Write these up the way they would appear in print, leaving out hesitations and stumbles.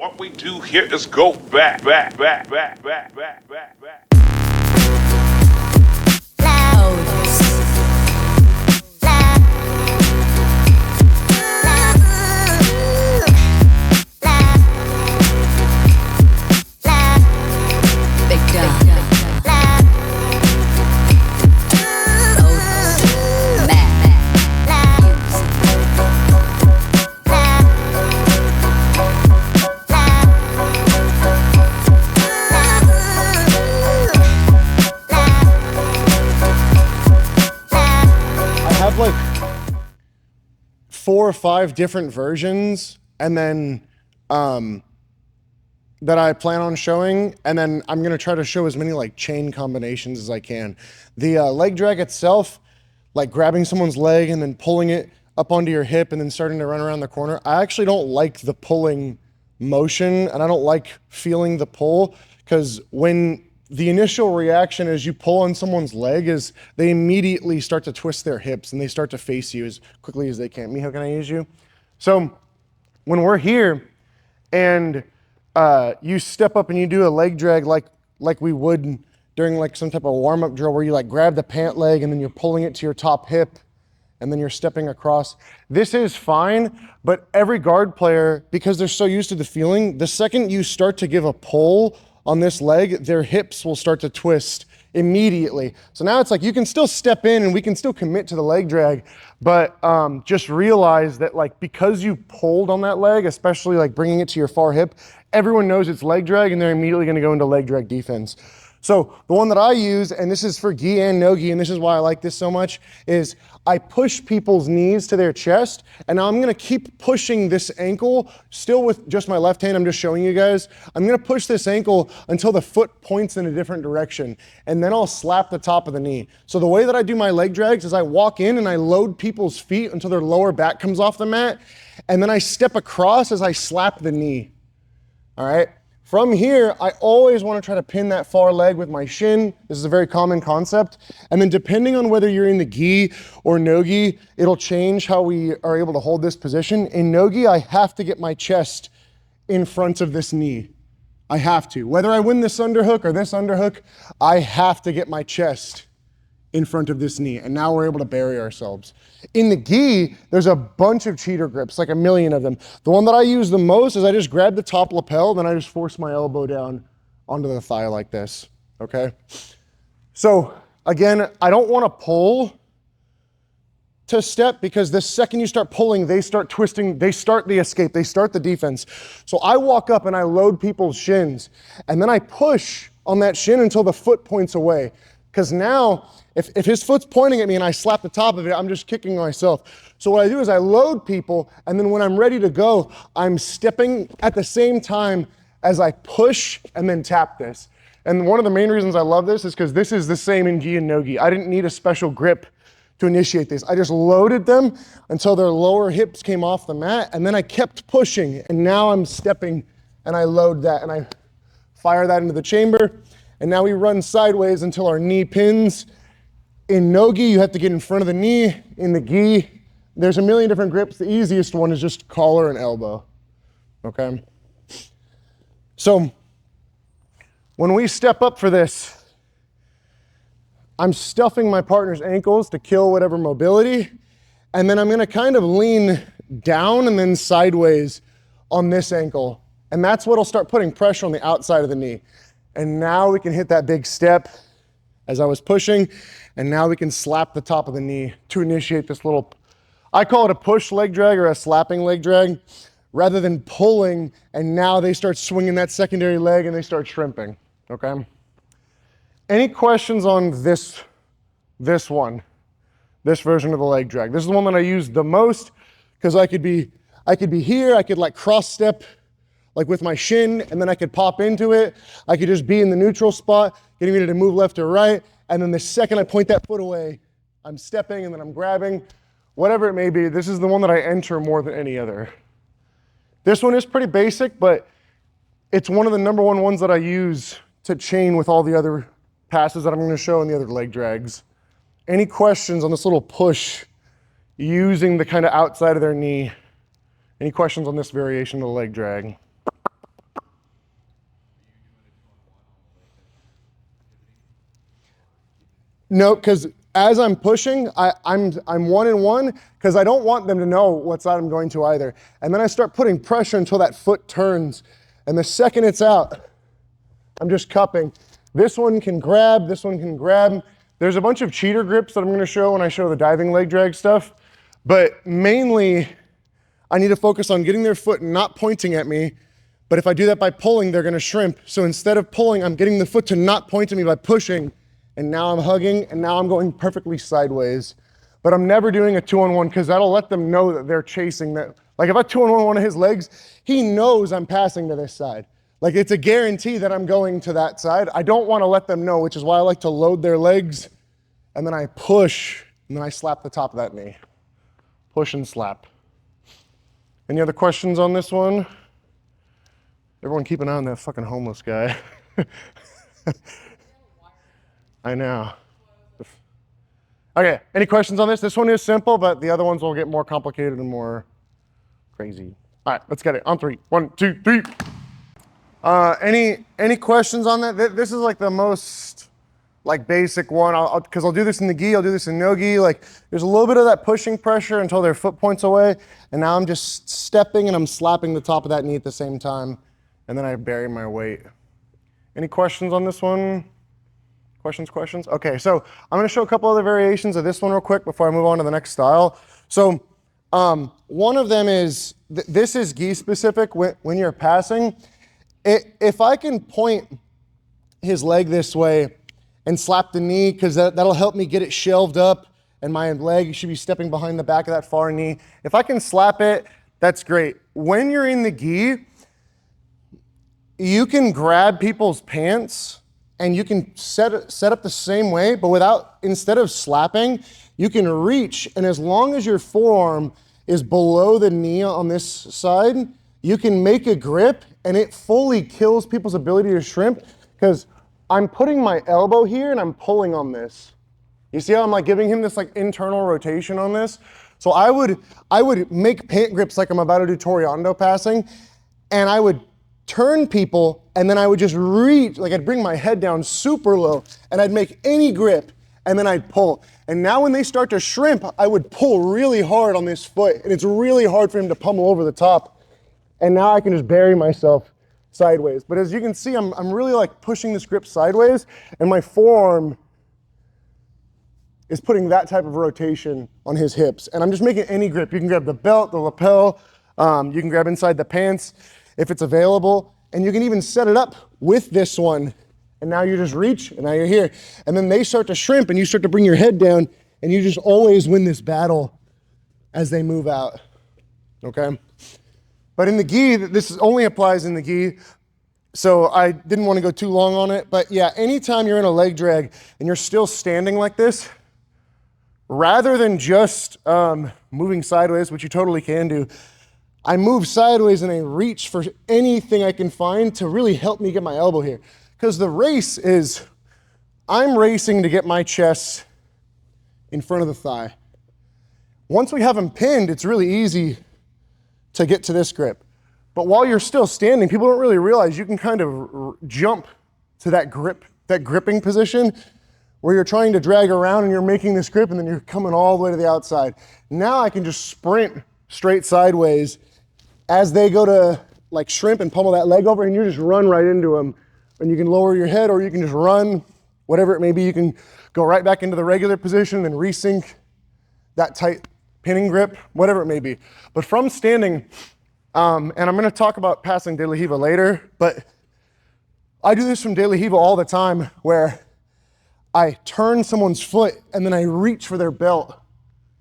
What we do here is go back. Like 4 or 5 different versions, and then that I plan on showing, and then I'm gonna try to show as many like chain combinations as I can. The leg drag itself, like grabbing someone's leg and then pulling it up onto your hip and then starting to run around the corner. I actually don't like the pulling motion, and I don't like feeling the pull, because when the initial reaction as you pull on someone's leg is they immediately start to twist their hips and they start to face you as quickly as they can. Mijo, can I use you? So when we're here and you step up and you do a leg drag like we would during like some type of warm-up drill where you like grab the pant leg and then you're pulling it to your top hip and then you're stepping across. This is fine, but every guard player, because they're so used to the feeling, the second you start to give a pull on this leg, their hips will start to twist immediately. So now it's like you can still step in and we can still commit to the leg drag, but just realize that like because you pulled on that leg, especially like bringing it to your far hip, everyone knows it's leg drag and they're immediately gonna go into leg drag defense. So the one that I use, and this is for gi and nogi, and this is why I like this so much, is I push people's knees to their chest, and now I'm gonna keep pushing this ankle, still with just my left hand, I'm just showing you guys. I'm gonna push this ankle until the foot points in a different direction, and then I'll slap the top of the knee. So the way that I do my leg drags is I walk in and I load people's feet until their lower back comes off the mat, and then I step across as I slap the knee, all right? From here, I always want to try to pin that far leg with my shin. This is a very common concept. And then depending on whether you're in the gi or nogi, it'll change how we are able to hold this position. In nogi, I have to get my chest in front of this knee. I have to. Whether I win this underhook or this underhook, I have to get my chest in front of this knee. And now we're able to bury ourselves. In the gi, there's a bunch of cheater grips, like a million of them. The one that I use the most is I just grab the top lapel, then I just force my elbow down onto the thigh like this, okay? So again, I don't want to pull to step because the second you start pulling, they start twisting, they start the escape, they start the defense. So I walk up and I load people's shins, and then I push on that shin until the foot points away. Because now, if his foot's pointing at me and I slap the top of it, I'm just kicking myself. So what I do is I load people, and then when I'm ready to go, I'm stepping at the same time as I push and then tap this. And one of the main reasons I love this is because this is the same in gi and nogi. I didn't need a special grip to initiate this. I just loaded them until their lower hips came off the mat, and then I kept pushing, and now I'm stepping and I load that and I fire that into the chamber. And now we run sideways until our knee pins. In nogi, you have to get in front of the knee. In the gi, there's a million different grips. The easiest one is just collar and elbow, okay? So when we step up for this, I'm stuffing my partner's ankles to kill whatever mobility, and then I'm gonna kind of lean down and then sideways on this ankle. And that's what'll start putting pressure on the outside of the knee. And now we can hit that big step as I was pushing, and now we can slap the top of the knee to initiate this little, I call it a push leg drag or a slapping leg drag, rather than pulling, and now they start swinging that secondary leg and they start shrimping, okay? Any questions on this version of the leg drag? This is the one that I use the most because I could be here, I could like cross step like with my shin, and then I could pop into it. I could just be in the neutral spot, getting ready to move left or right, and then the second I point that foot away, I'm stepping and then I'm grabbing, whatever it may be. This is the one that I enter more than any other. This one is pretty basic, but it's one of the number one ones that I use to chain with all the other passes that I'm gonna show in the other leg drags. Any questions on this little push using the kind of outside of their knee? Any questions on this variation of the leg drag? No, because as I'm pushing, I'm one and one because I don't want them to know what side I'm going to either. And then I start putting pressure until that foot turns. And the second it's out, I'm just cupping. This one can grab, this one can grab. There's a bunch of cheater grips that I'm gonna show when I show the diving leg drag stuff. But mainly, I need to focus on getting their foot not pointing at me. But if I do that by pulling, they're gonna shrimp. So instead of pulling, I'm getting the foot to not point at me by pushing. And now I'm hugging, and now I'm going perfectly sideways. But I'm never doing a 2-on-1 because that'll let them know that they're chasing that. Like if I 2-on-1 one of his legs, he knows I'm passing to this side. Like it's a guarantee that I'm going to that side. I don't want to let them know, which is why I like to load their legs, and then I push, and then I slap the top of that knee. Push and slap. Any other questions on this one? Everyone keep an eye on that fucking homeless guy. I know. Okay, any questions on this? This one is simple, but the other ones will get more complicated and more crazy. All right, let's get it. On 3. 1, 2, 3. Any questions on that? This is like the most like basic one. Because I'll do this in the gi, I'll do this in nogi. Like there's a little bit of that pushing pressure until their foot points away, and now I'm just stepping and I'm slapping the top of that knee at the same time, and then I bury my weight. Any questions on this one? Questions? Okay, so I'm gonna show a couple other variations of this one real quick before I move on to the next style. So one of them is, this is gi specific when you're passing. If I can point his leg this way and slap the knee, because that'll help me get it shelved up and my leg should be stepping behind the back of that far knee. If I can slap it, that's great. When you're in the gi, you can grab people's pants and you can set up the same way, but instead of slapping, you can reach, and as long as your forearm is below the knee on this side, you can make a grip, and it fully kills people's ability to shrimp, because I'm putting my elbow here and I'm pulling on this. You see how I'm like giving him this like internal rotation on this? So I would make pant grips like I'm about to do Toreando passing, and I would turn people, and then I would just reach, like I'd bring my head down super low, and I'd make any grip, and then I'd pull. And now when they start to shrimp, I would pull really hard on this foot, and it's really hard for him to pummel over the top. And now I can just bury myself sideways. But as you can see, I'm really like pushing this grip sideways, and my forearm is putting that type of rotation on his hips. And I'm just making any grip. You can grab the belt, the lapel, you can grab inside the pants if it's available, and you can even set it up with this one. And now you just reach, and now you're here. And then they start to shrimp, and you start to bring your head down, and you just always win this battle as they move out, okay? But in the gi, this only applies in the gi, so I didn't want to go too long on it. But yeah, anytime you're in a leg drag and you're still standing like this, rather than just moving sideways, which you totally can do, I move sideways and I reach for anything I can find to really help me get my elbow here. Because the race is, I'm racing to get my chest in front of the thigh. Once we have them pinned, it's really easy to get to this grip. But while you're still standing, people don't really realize you can kind of jump to that gripping position where you're trying to drag around and you're making this grip, and then you're coming all the way to the outside. Now I can just sprint straight sideways as they go to like shrimp and pummel that leg over, and you just run right into them. And you can lower your head, or you can just run, whatever it may be. You can go right back into the regular position and resync that tight pinning grip, whatever it may be. But from standing, and I'm gonna talk about passing De La Riva later, but I do this from De La Riva all the time, where I turn someone's foot and then I reach for their belt.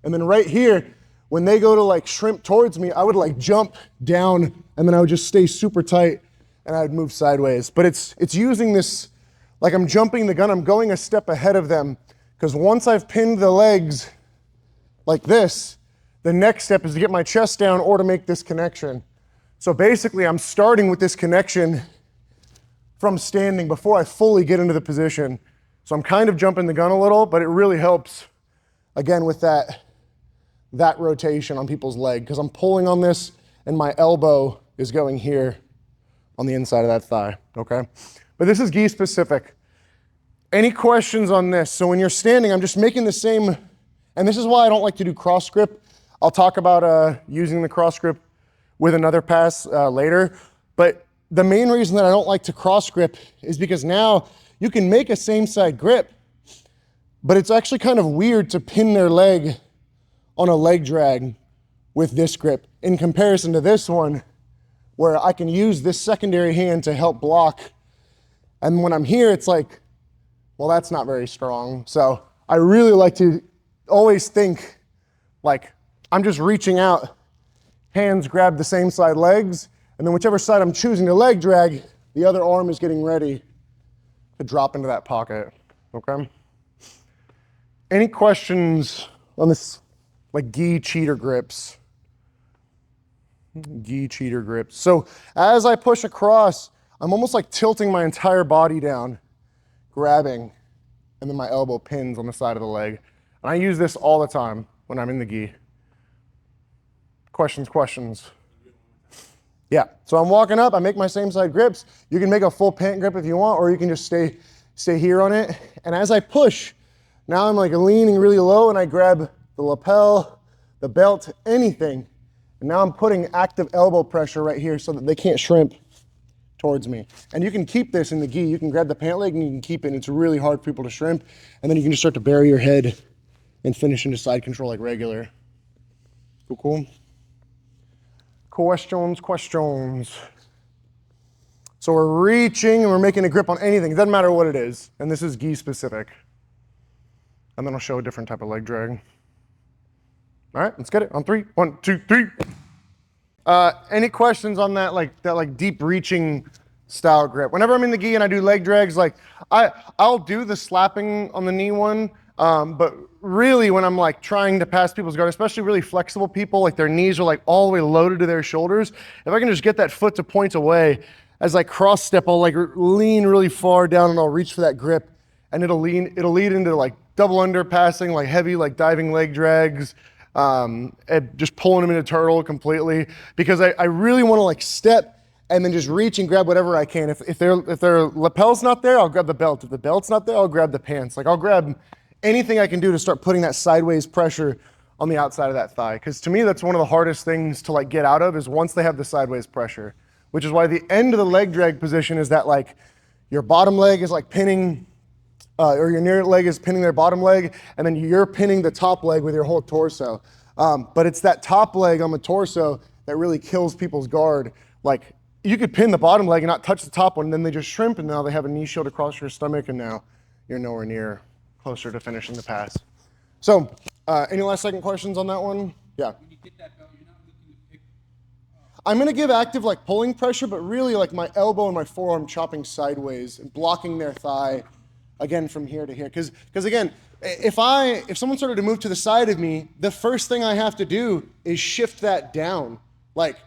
And then right here, when they go to like shrimp towards me, I would like jump down, and then I would just stay super tight, and I would move sideways. But it's using this, like I'm jumping the gun, I'm going a step ahead of them, because once I've pinned the legs like this, the next step is to get my chest down or to make this connection. So basically I'm starting with this connection from standing before I fully get into the position. So I'm kind of jumping the gun a little, but it really helps, again, with that rotation on people's leg, because I'm pulling on this and my elbow is going here on the inside of that thigh, okay? But this is gi specific. Any questions on this? So when you're standing, I'm just making the same, and this is why I don't like to do cross grip. I'll talk about using the cross grip with another pass later. But the main reason that I don't like to cross grip is because now you can make a same side grip, but it's actually kind of weird to pin their leg on a leg drag with this grip in comparison to this one, where I can use this secondary hand to help block. And when I'm here, it's like, well, that's not very strong. So I really like to always think like I'm just reaching out, hands grab the same side legs, and then whichever side I'm choosing to leg drag, the other arm is getting ready to drop into that pocket, okay? Any questions on this, like gi cheater grips? Gi cheater grips. So as I push across, I'm almost like tilting my entire body down, grabbing, and then my elbow pins on the side of the leg. And I use this all the time when I'm in the gi. Questions? Yeah, so I'm walking up, I make my same side grips. You can make a full pant grip if you want, or you can just stay here on it. And as I push, now I'm like leaning really low and I grab the lapel, the belt, anything. And now I'm putting active elbow pressure right here so that they can't shrimp towards me. And you can keep this in the gi. You can grab the pant leg and you can keep it. And it's really hard for people to shrimp. And then you can just start to bury your head and finish into side control like regular. Cool. Questions. So we're reaching and we're making a grip on anything. It doesn't matter what it is. And this is gi specific. And then I'll show a different type of leg drag. All right, let's get it on 3. 1, 2, 3. Any questions on that deep reaching style grip? Whenever I'm in the gi and I do leg drags, like I'll do the slapping on the knee one, but really when I'm like trying to pass people's guard, especially really flexible people, like their knees are like all the way loaded to their shoulders. If I can just get that foot to point away, as I cross step, I'll like lean really far down and I'll reach for that grip, and it'll lead into like double under passing, like heavy like diving leg drags. And just pulling them into turtle completely, because I really want to like step and then just reach and grab whatever I can. If their lapel's not there, I'll grab the belt. If the belt's not there, I'll grab the pants. Like I'll grab anything I can do to start putting that sideways pressure on the outside of that thigh. Because to me, that's one of the hardest things to like get out of, is once they have the sideways pressure, which is why the end of the leg drag position is that like your bottom leg is like pinning, or your near leg is pinning their bottom leg, and then you're pinning the top leg with your whole torso. But it's that top leg on the torso that really kills people's guard. Like you could pin the bottom leg and not touch the top one, and then they just shrimp, and now they have a knee shield across your stomach, and now you're nowhere near closer to finishing the pass. So, any last second questions on that one? Yeah. When you get that belt, you're not looking to pick. I'm gonna give active like pulling pressure, but really like my elbow and my forearm chopping sideways and blocking their thigh, again from here to here. Because again, if someone started to move to the side of me, the first thing I have to do is shift that down. Like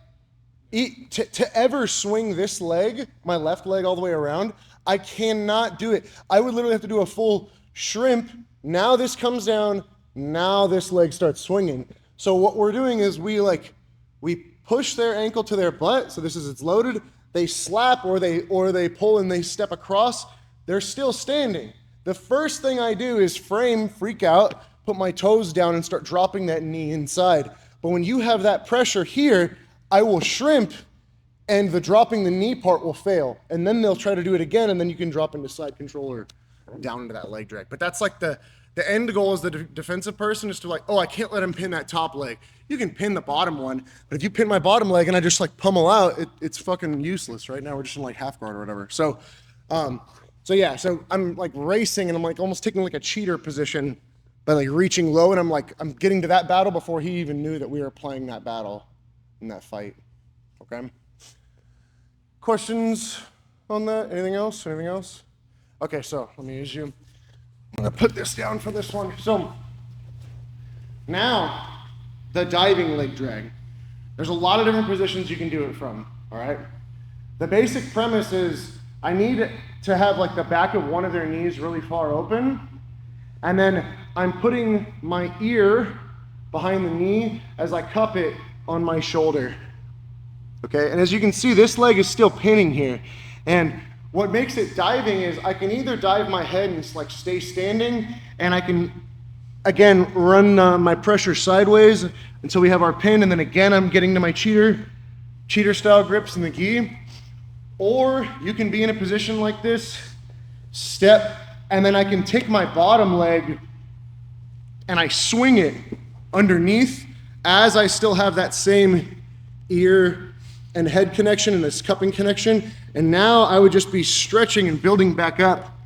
to ever swing this leg, my left leg all the way around, I cannot do it. I would literally have to do a full shrimp. Now this comes down, now this leg starts swinging. So what we're doing is we push their ankle to their butt. So it's loaded. They slap or they pull and they step across. They're still standing. The first thing I do is freak out, put my toes down and start dropping that knee inside. But when you have that pressure here, I will shrimp and the dropping the knee part will fail. And then they'll try to do it again, and then you can drop into side control or down into that leg drag. But that's like the end goal as the defensive person is to like, oh, I can't let him pin that top leg. You can pin the bottom one, but if you pin my bottom leg and I just like pummel out, it's fucking useless. Right now we're just in like half guard or whatever. So I'm like racing and I'm like almost taking like a cheater position by like reaching low, and I'm getting to that battle before he even knew that we were playing that battle in that fight. Okay. Questions on that? Anything else? Okay, so let me use you. I'm gonna put this down for this one. So now the diving leg drag. There's a lot of different positions you can do it from, all right? The basic premise is I need to have like the back of one of their knees really far open, and then I'm putting my ear behind the knee as I cup it on my shoulder. Okay, and as you can see, this leg is still pinning here. And What makes it diving is I can either dive my head and like stay standing, and I can, again, run my pressure sideways until we have our pin, and then again I'm getting to my cheater style grips in the gi. Or you can be in a position like this, step, and then I can take my bottom leg and I swing it underneath as I still have that same ear and head connection and this cupping connection. And now I would just be stretching and building back up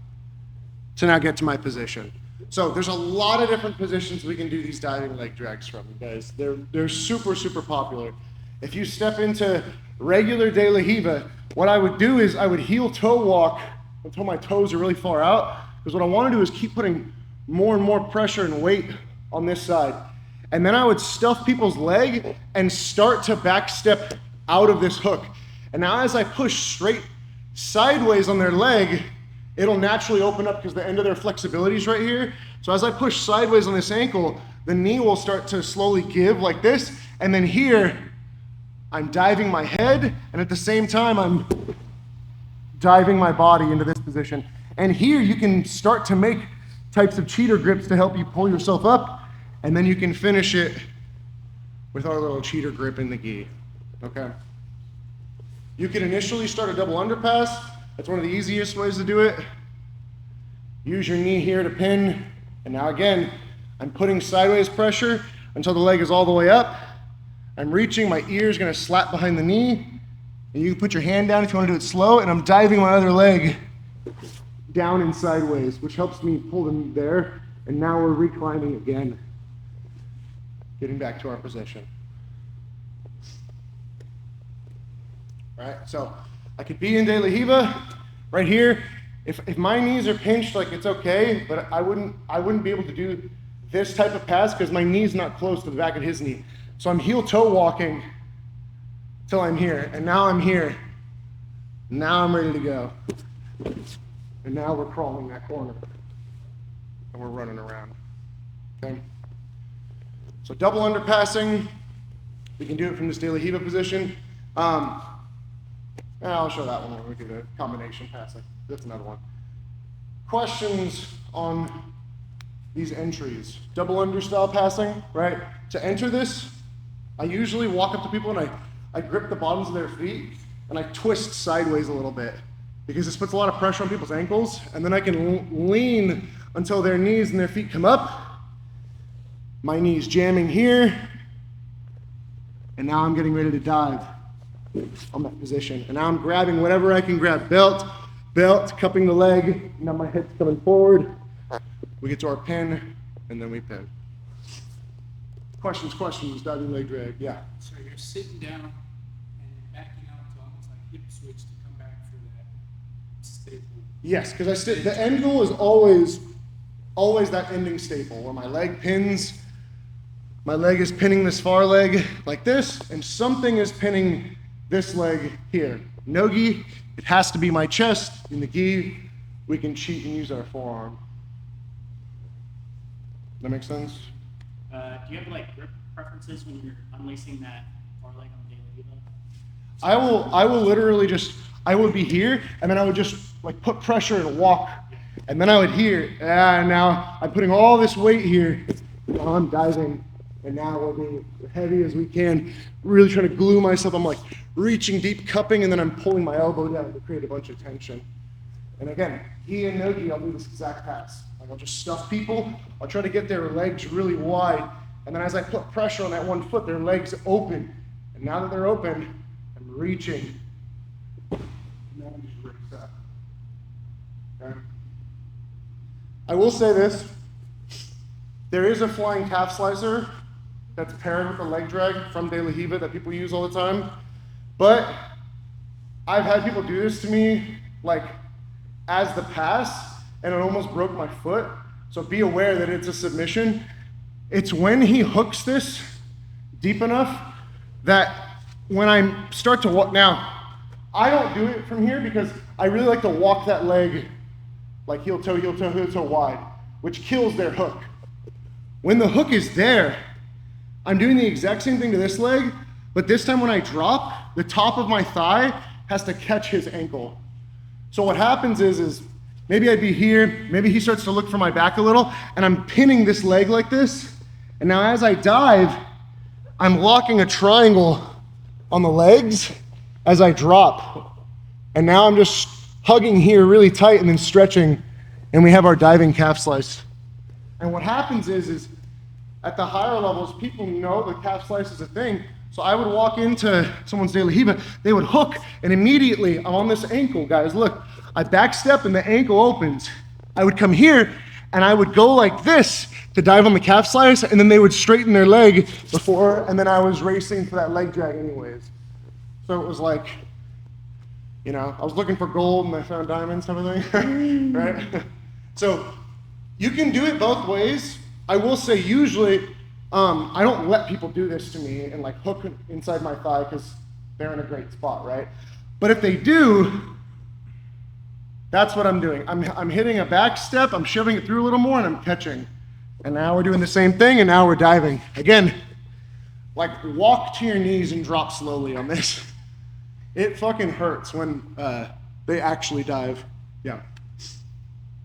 to now get to my position. So there's a lot of different positions we can do these diving leg drags from, guys. They're super, super popular. If you step into regular De La Riva, what I would do is I would heel toe walk until my toes are really far out, because what I want to do is keep putting more and more pressure and weight on this side. And then I would stuff people's leg and start to back step out of this hook. And now as I push straight sideways on their leg, it'll naturally open up because the end of their flexibility is right here. So as I push sideways on this ankle, the knee will start to slowly give like this. And then here, I'm diving my head, and at the same time, I'm diving my body into this position. And here you can start to make types of cheater grips to help you pull yourself up, and then you can finish it with our little cheater grip in the gi, okay? You can initially start a double underpass. That's one of the easiest ways to do it. Use your knee here to pin, and now again, I'm putting sideways pressure until the leg is all the way up. I'm reaching, my ear is gonna slap behind the knee, and you can put your hand down if you wanna do it slow, and I'm diving my other leg down and sideways, which helps me pull them there, and now we're reclimbing again, getting back to our position. All right, so I could be in De La Riva right here. If my knees are pinched, like it's okay, but I wouldn't be able to do this type of pass because my knee's not close to the back of his knee. So I'm heel toe walking till I'm here, and now I'm here. Now I'm ready to go. And now we're crawling that corner, and we're running around, okay? So double underpassing, we can do it from this De La Riva position. And I'll show that one when we do the combination passing. That's another one. Questions on these entries? Double under style passing, right? To enter this, I usually walk up to people and I grip the bottoms of their feet and I twist sideways a little bit because this puts a lot of pressure on people's ankles, and then I can lean until their knees and their feet come up. My knees jamming here, and now I'm getting ready to dive on that position. And now I'm grabbing whatever I can grab. Belt, cupping the leg, now my head's coming forward. We get to our pin, and then we pin. Questions, diving leg drag, yeah. So you're sitting down and backing out to almost like hip switch to come back for that staple. Yes, because the end goal is always that ending staple where my leg pins, my leg is pinning this far leg like this, and something is pinning this leg here. Nogi, it has to be my chest. In the gi, we can cheat and use our forearm. That make sense? Do you have like grip preferences when you're unlacing that far leg on the De La Riva? I will literally I would be here, and then I would just like put pressure and walk, and then I would hear, now I'm putting all this weight here, while I'm diving, and now we're being heavy as we can, really trying to glue myself. I'm like reaching deep, cupping, and then I'm pulling my elbow down to create a bunch of tension. And again, gi and nogi, I'll do this exact pass. Like I'll just stuff people, I'll try to get their legs really wide, and then as I put pressure on that one foot, their legs open. And now that they're open, I'm reaching. And then I'm just raise up. Okay? I will say this, there is a flying calf slicer that's paired with the leg drag from De La Riva that people use all the time. But I've had people do this to me like as the pass, and it almost broke my foot. So be aware that it's a submission. It's when he hooks this deep enough that when I start to walk, now I don't do it from here because I really like to walk that leg like heel toe wide, which kills their hook. When the hook is there, I'm doing the exact same thing to this leg, but this time when I drop, the top of my thigh has to catch his ankle. So what happens is maybe I'd be here, maybe he starts to look for my back a little, and I'm pinning this leg like this. And now as I dive, I'm locking a triangle on the legs as I drop. And now I'm just hugging here really tight and then stretching, and we have our diving calf slice. And what happens is at the higher levels, people know the calf slice is a thing. So I would walk into someone's De La Riva, they would hook, and immediately I'm on this ankle, guys. Look, I back step and the ankle opens. I would come here and I would go like this to dive on the calf slice, and then they would straighten their leg before, and then I was racing for that leg drag anyways. So it was like, you know, I was looking for gold and I found diamonds type of thing, right? So you can do it both ways. I will say usually, I don't let people do this to me and like hook inside my thigh because they're in a great spot, right? But if they do, that's what I'm doing. I'm hitting a back step, I'm shoving it through a little more, and I'm catching. And now we're doing the same thing, and now we're diving. Again, like walk to your knees and drop slowly on this. It fucking hurts when they actually dive. Yeah.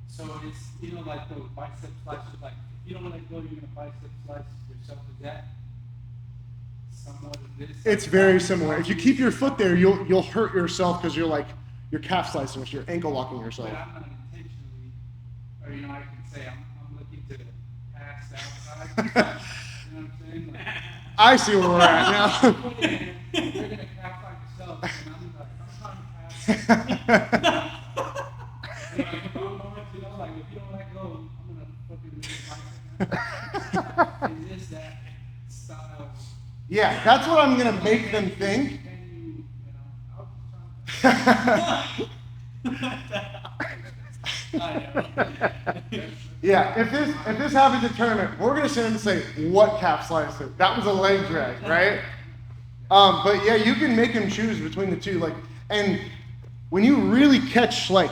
So it's, you know, like those bicep slices, like if you don't let go, you're gonna bicep slice yourself. Is that somewhat of this? It's very similar. If you keep your foot there, you'll hurt yourself because you're calf slicing, which you're ankle locking yourself. But I'm not intentionally, or you know, I can say I'm looking to pass outside. You know what I'm saying? Like, I see where we're at now. you're gonna calf like yourself, and I'm trying to pass. Like, if I'm going to, you know, like if you don't let go, I'm gonna fucking lose my Is this that style? Yeah, that's what I'm gonna make them think. Can you know, I was Yeah, if this happens at tournament, we're gonna sit and say, what calf slice it? That was a leg drag, right? But yeah, you can make them choose between the two. Like, and when you really catch like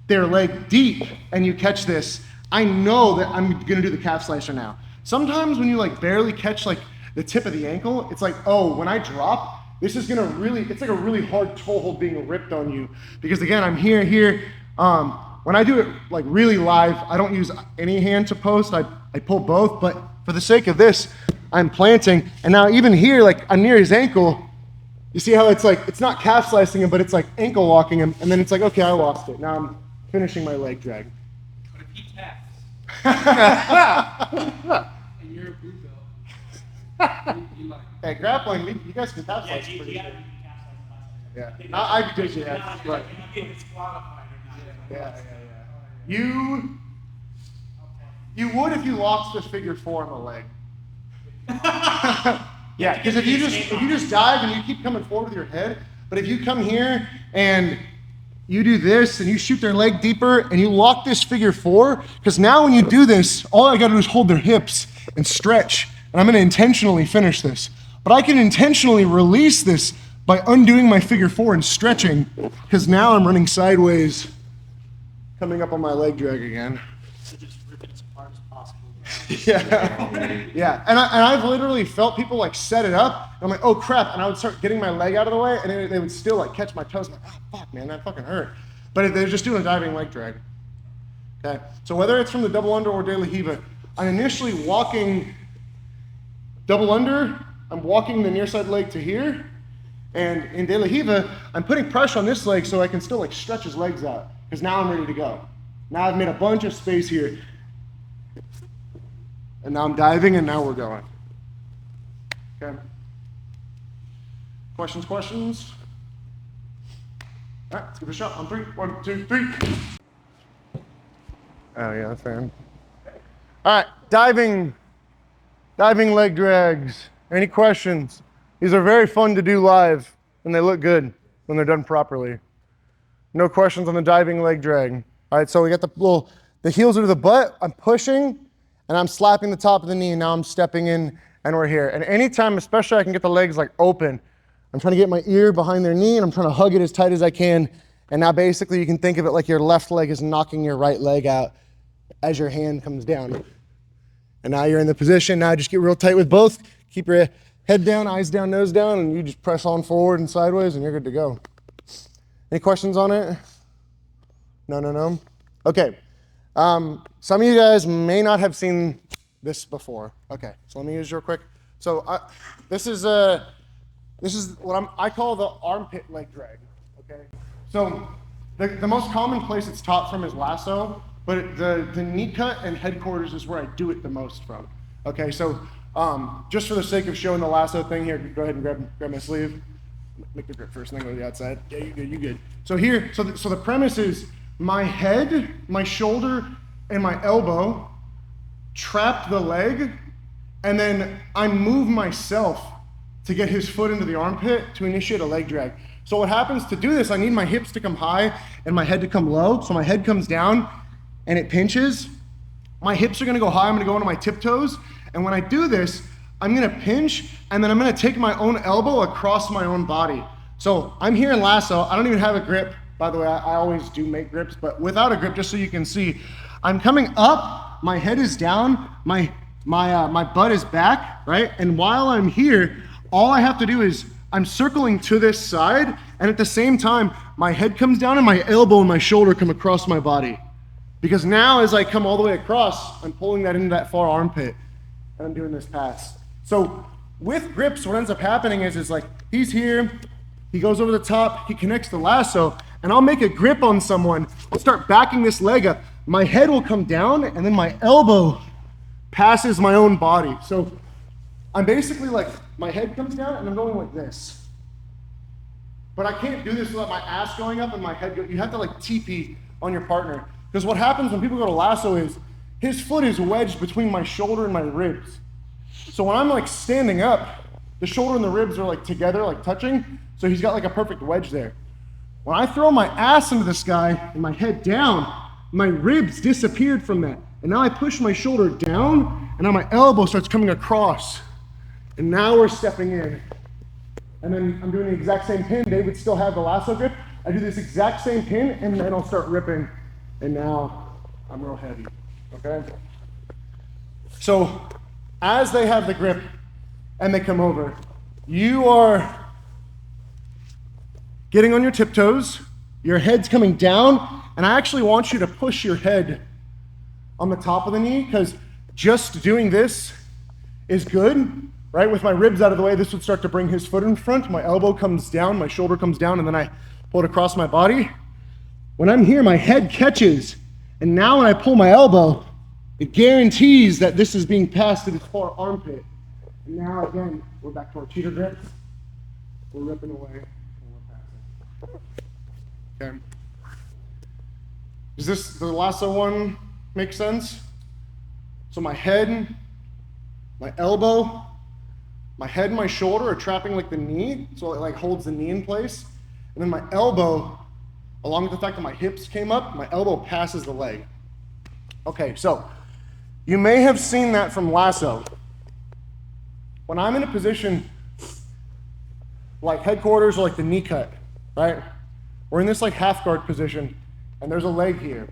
their leg deep and you catch this, I know that I'm gonna do the calf slicer now. Sometimes when you like barely catch like the tip of the ankle, it's like, oh, when I drop, this is gonna really, it's like a really hard toe hold being ripped on you. Because again, I'm here. When I do it like really live, I don't use any hand to post, I pull both, but for the sake of this, I'm planting. And now even here, like I'm near his ankle, you see how it's like, it's not calf slicing him, but it's like ankle locking him. And then it's like, okay, I lost it. Now I'm finishing my leg drag. But if he taps, and you're a blue belt, you like. Hey, grappling, you guys can calf slice pretty good. Yeah, I did, yeah, right. Yeah. You would if you lost this figure 4 on the leg. Yeah, because if you just dive and you keep coming forward with your head, but if you come here and you do this and you shoot their leg deeper and you lock this figure 4, because now when you do this, all I gotta do is hold their hips and stretch, and I'm gonna intentionally finish this. But I can intentionally release this by undoing my figure 4 and stretching, because now I'm running sideways, coming up on my leg drag again. So just rip it as hard as possible. Yeah. And I've literally felt people like set it up, and I'm like, oh crap, and I would start getting my leg out of the way, and they would still like catch my toes. I'm like, oh fuck, man, that fucking hurt. But they're just doing a diving leg drag. Okay, so whether it's from the double under or De La Riva, I'm initially walking double under, I'm walking the near side leg to here, and in De La Riva, I'm putting pressure on this leg so I can still like stretch his legs out, because now I'm ready to go. Now I've made a bunch of space here. And now I'm diving, and now we're going. Okay. Questions? All right, let's give it a shot on 3. 1, 2, 3. Oh yeah, that's fair. All right, diving leg drags. Any questions? These are very fun to do live, and they look good when they're done properly. No questions on the diving leg drag. All right, so we got the heels are to the butt. I'm pushing, and I'm slapping the top of the knee, and now I'm stepping in, and we're here. And anytime, especially I can get the legs like open, I'm trying to get my ear behind their knee, and I'm trying to hug it as tight as I can. And now basically you can think of it like your left leg is knocking your right leg out as your hand comes down. And now you're in the position. Now just get real tight with both. Keep your head down, eyes down, nose down, and you just press on forward and sideways, and you're good to go. Any questions on it? No, no, no. Okay. Some of you guys may not have seen this before. Okay, so let me use real quick. So this is what I call the armpit leg drag. Okay. So the most common place it's taught from is lasso, but the knee cut and headquarters is where I do it the most from. Okay, so just for the sake of showing the lasso thing here, go ahead and grab my sleeve. Make the grip first and then go to the outside. Yeah, you good, you good. So here, so the premise is my head, my shoulder, and my elbow trap the leg, and then I move myself to get his foot into the armpit to initiate a leg drag. So what happens to do this, I need my hips to come high and my head to come low. So my head comes down and it pinches. My hips are gonna go high, I'm gonna go into my tiptoes. And when I do this, I'm gonna pinch and then I'm gonna take my own elbow across my own body. So I'm here in lasso, I don't even have a grip. By the way, I always do make grips, but without a grip, just so you can see, I'm coming up, my head is down, my butt is back, right? And while I'm here, all I have to do is I'm circling to this side, and at the same time, my head comes down and my elbow and my shoulder come across my body. Because now as I come all the way across, I'm pulling that into that far armpit, and I'm doing this pass. So with grips, what ends up happening is like, he's here, he goes over the top, he connects the lasso, and I'll make a grip on someone, I'll start backing this leg up, my head will come down, and then my elbow passes my own body. So I'm basically like, my head comes down and I'm going like this. But I can't do this without my ass going up and my head you have to like TP on your partner. Because what happens when people go to lasso is, his foot is wedged between my shoulder and my ribs. So when I'm like standing up, the shoulder and the ribs are like together, like touching. So he's got like a perfect wedge there. When I throw my ass into this guy and my head down, my ribs disappeared from that. And now I push my shoulder down and now my elbow starts coming across. And now we're stepping in. And then I'm doing the exact same pin. They would still have the lasso grip. I do this exact same pin and then I'll start ripping. And now I'm real heavy, okay? So as they have the grip and they come over, you are getting on your tiptoes, your head's coming down, and I actually want you to push your head on the top of the knee, because just doing this is good, right? With my ribs out of the way, this would start to bring his foot in front, my elbow comes down, my shoulder comes down, and then I pull it across my body. When I'm here, my head catches, and now when I pull my elbow, it guarantees that this is being passed to this far armpit. And now again, we're back to our cheater grips. We're ripping away, and we're passing. Okay. Does the lasso one make sense? So my head, my elbow, my head and my shoulder are trapping like the knee, so it like holds the knee in place. And then my elbow, along with the fact that my hips came up, my elbow passes the leg. Okay, so you may have seen that from lasso. When I'm in a position like headquarters or like the knee cut, right? We're in this like half guard position and there's a leg here.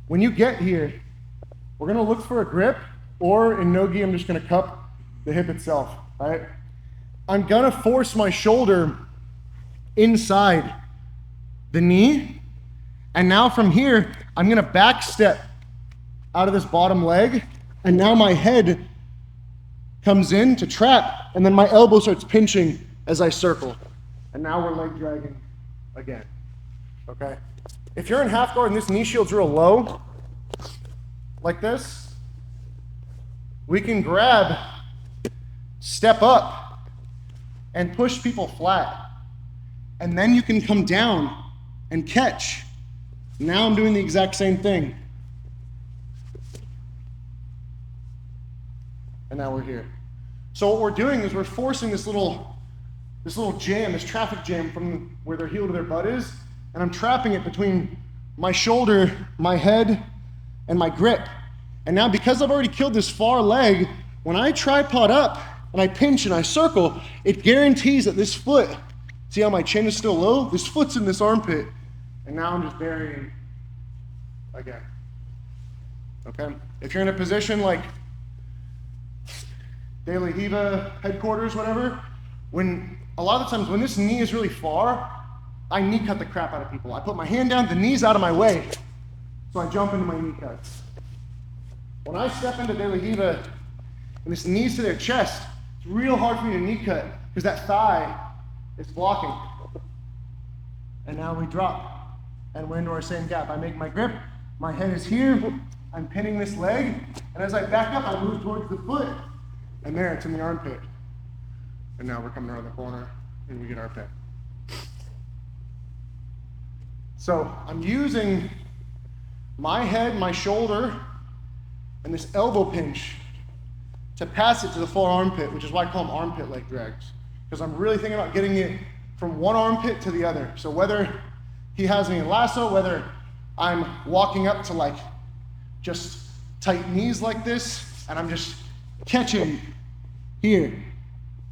When you get here, we're gonna look for a grip, or in nogi, I'm just gonna cup the hip itself, right? I'm gonna force my shoulder inside the knee, and now from here, I'm gonna back step out of this bottom leg, and now my head comes in to trap, and then my elbow starts pinching as I circle. And now we're leg dragging again, okay? If you're in half guard and this knee shield's real low, like this, we can grab, step up, and push people flat. And then you can come down and catch. Now I'm doing the exact same thing. And now we're here. So what we're doing is we're forcing this little jam, this traffic jam from where their heel to their butt is, and I'm trapping it between my shoulder, my head, and my grip. And now because I've already killed this far leg, when I tripod up and I pinch and I circle, it guarantees that this foot, see how my chin is still low? This foot's in this armpit. And now I'm just burying again, okay? If you're in a position like De La Hiva headquarters, whatever, when a lot of the times when this knee is really far, I knee cut the crap out of people. I put my hand down, the knee's out of my way. So I jump into my knee cuts. When I step into De La Riva and this knees to their chest, it's real hard for me to knee cut because that thigh is blocking. And now we drop and we're into our same gap. I make my grip, my head is here, I'm pinning this leg, and as I back up, I move towards the foot, and there it's in the armpit. And now we're coming around the corner and we get our pin. So I'm using my head, my shoulder, and this elbow pinch to pass it to the full armpit, which is why I call them armpit leg drags. Because I'm really thinking about getting it from one armpit to the other. So whether he has me in lasso, whether I'm walking up to like just tight knees like this, and I'm just catching here,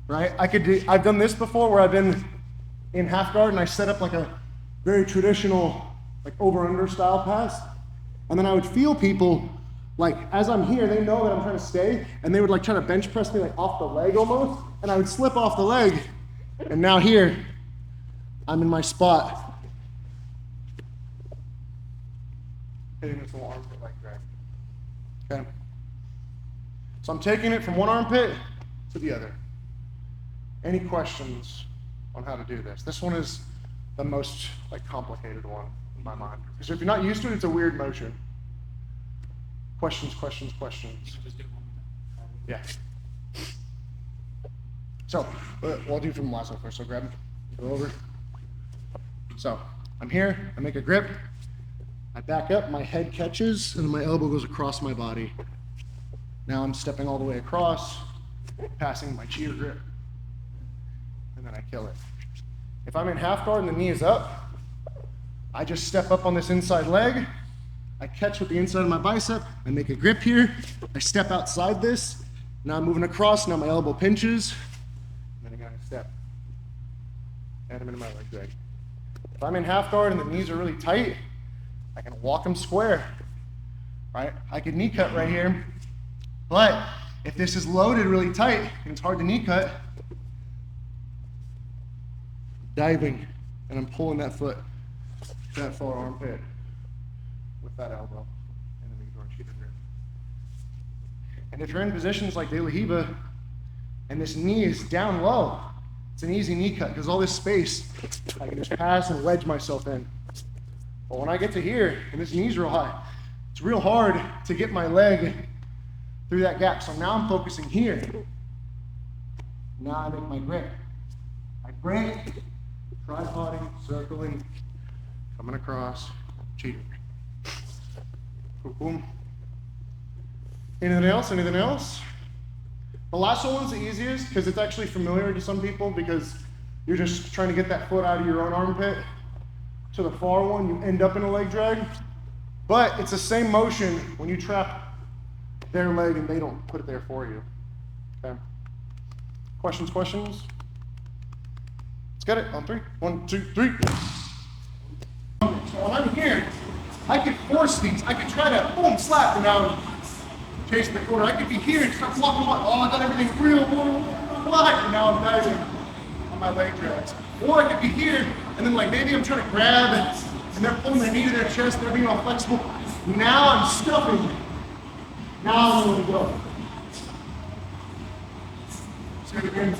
right? I've done this before where I've been in half guard and I set up like a very traditional like over-under style pass. And then I would feel people, like as I'm here, they know that I'm trying to stay, and they would like try to bench press me like off the leg almost, and I would slip off the leg. And now here, I'm in my spot. Hitting this little armpit leg drag. Okay. So I'm taking it from one armpit to the other. Any questions on how to do this? This one is the most like complicated one in my mind. Because if you're not used to it, it's a weird motion. Questions, questions, questions. Yeah. So, we'll do from lasso first. So grab him, go over. So, I'm here, I make a grip, I back up, my head catches, and my elbow goes across my body. Now I'm stepping all the way across, passing my cheer grip, and then I kill it. If I'm in half guard and the knee is up, I just step up on this inside leg, I catch with the inside of my bicep, I make a grip here, I step outside this, now I'm moving across, now my elbow pinches, and then again I step, and I'm into my leg drag. If I'm in half guard and the knees are really tight, I can walk them square, right? I could knee cut right here, but if this is loaded really tight and it's hard to knee cut, diving, and I'm pulling that foot, that far armpit with that elbow, and then we go and shoot it here. And if you're in positions like De La Riva, and this knee is down low, it's an easy knee cut because all this space, I can just pass and wedge myself in. But when I get to here, and this knee's real high, it's real hard to get my leg through that gap. So now I'm focusing here. Now I make my grip. I break, tripoding, circling, coming across, cheating. Boom, boom. Anything else? Anything else? The lasso one's the easiest because it's actually familiar to some people because you're just trying to get that foot out of your own armpit. To the far one, you end up in a leg drag. But it's the same motion when you trap their leg and they don't put it there for you. Okay. Questions, questions? Let's get it on 3. 1, 2, 3. So when I'm here, I could force these. I could try to boom, slap, and now chase the corner. I could be here and start walking. Oh, I got everything real black, and now I'm diving on my leg drags. Or I could be here, and then like maybe I'm trying to grab it, and they're pulling their knee to their chest, they're being all flexible. Now I'm stuffing. Now I'm going to go. Say it again.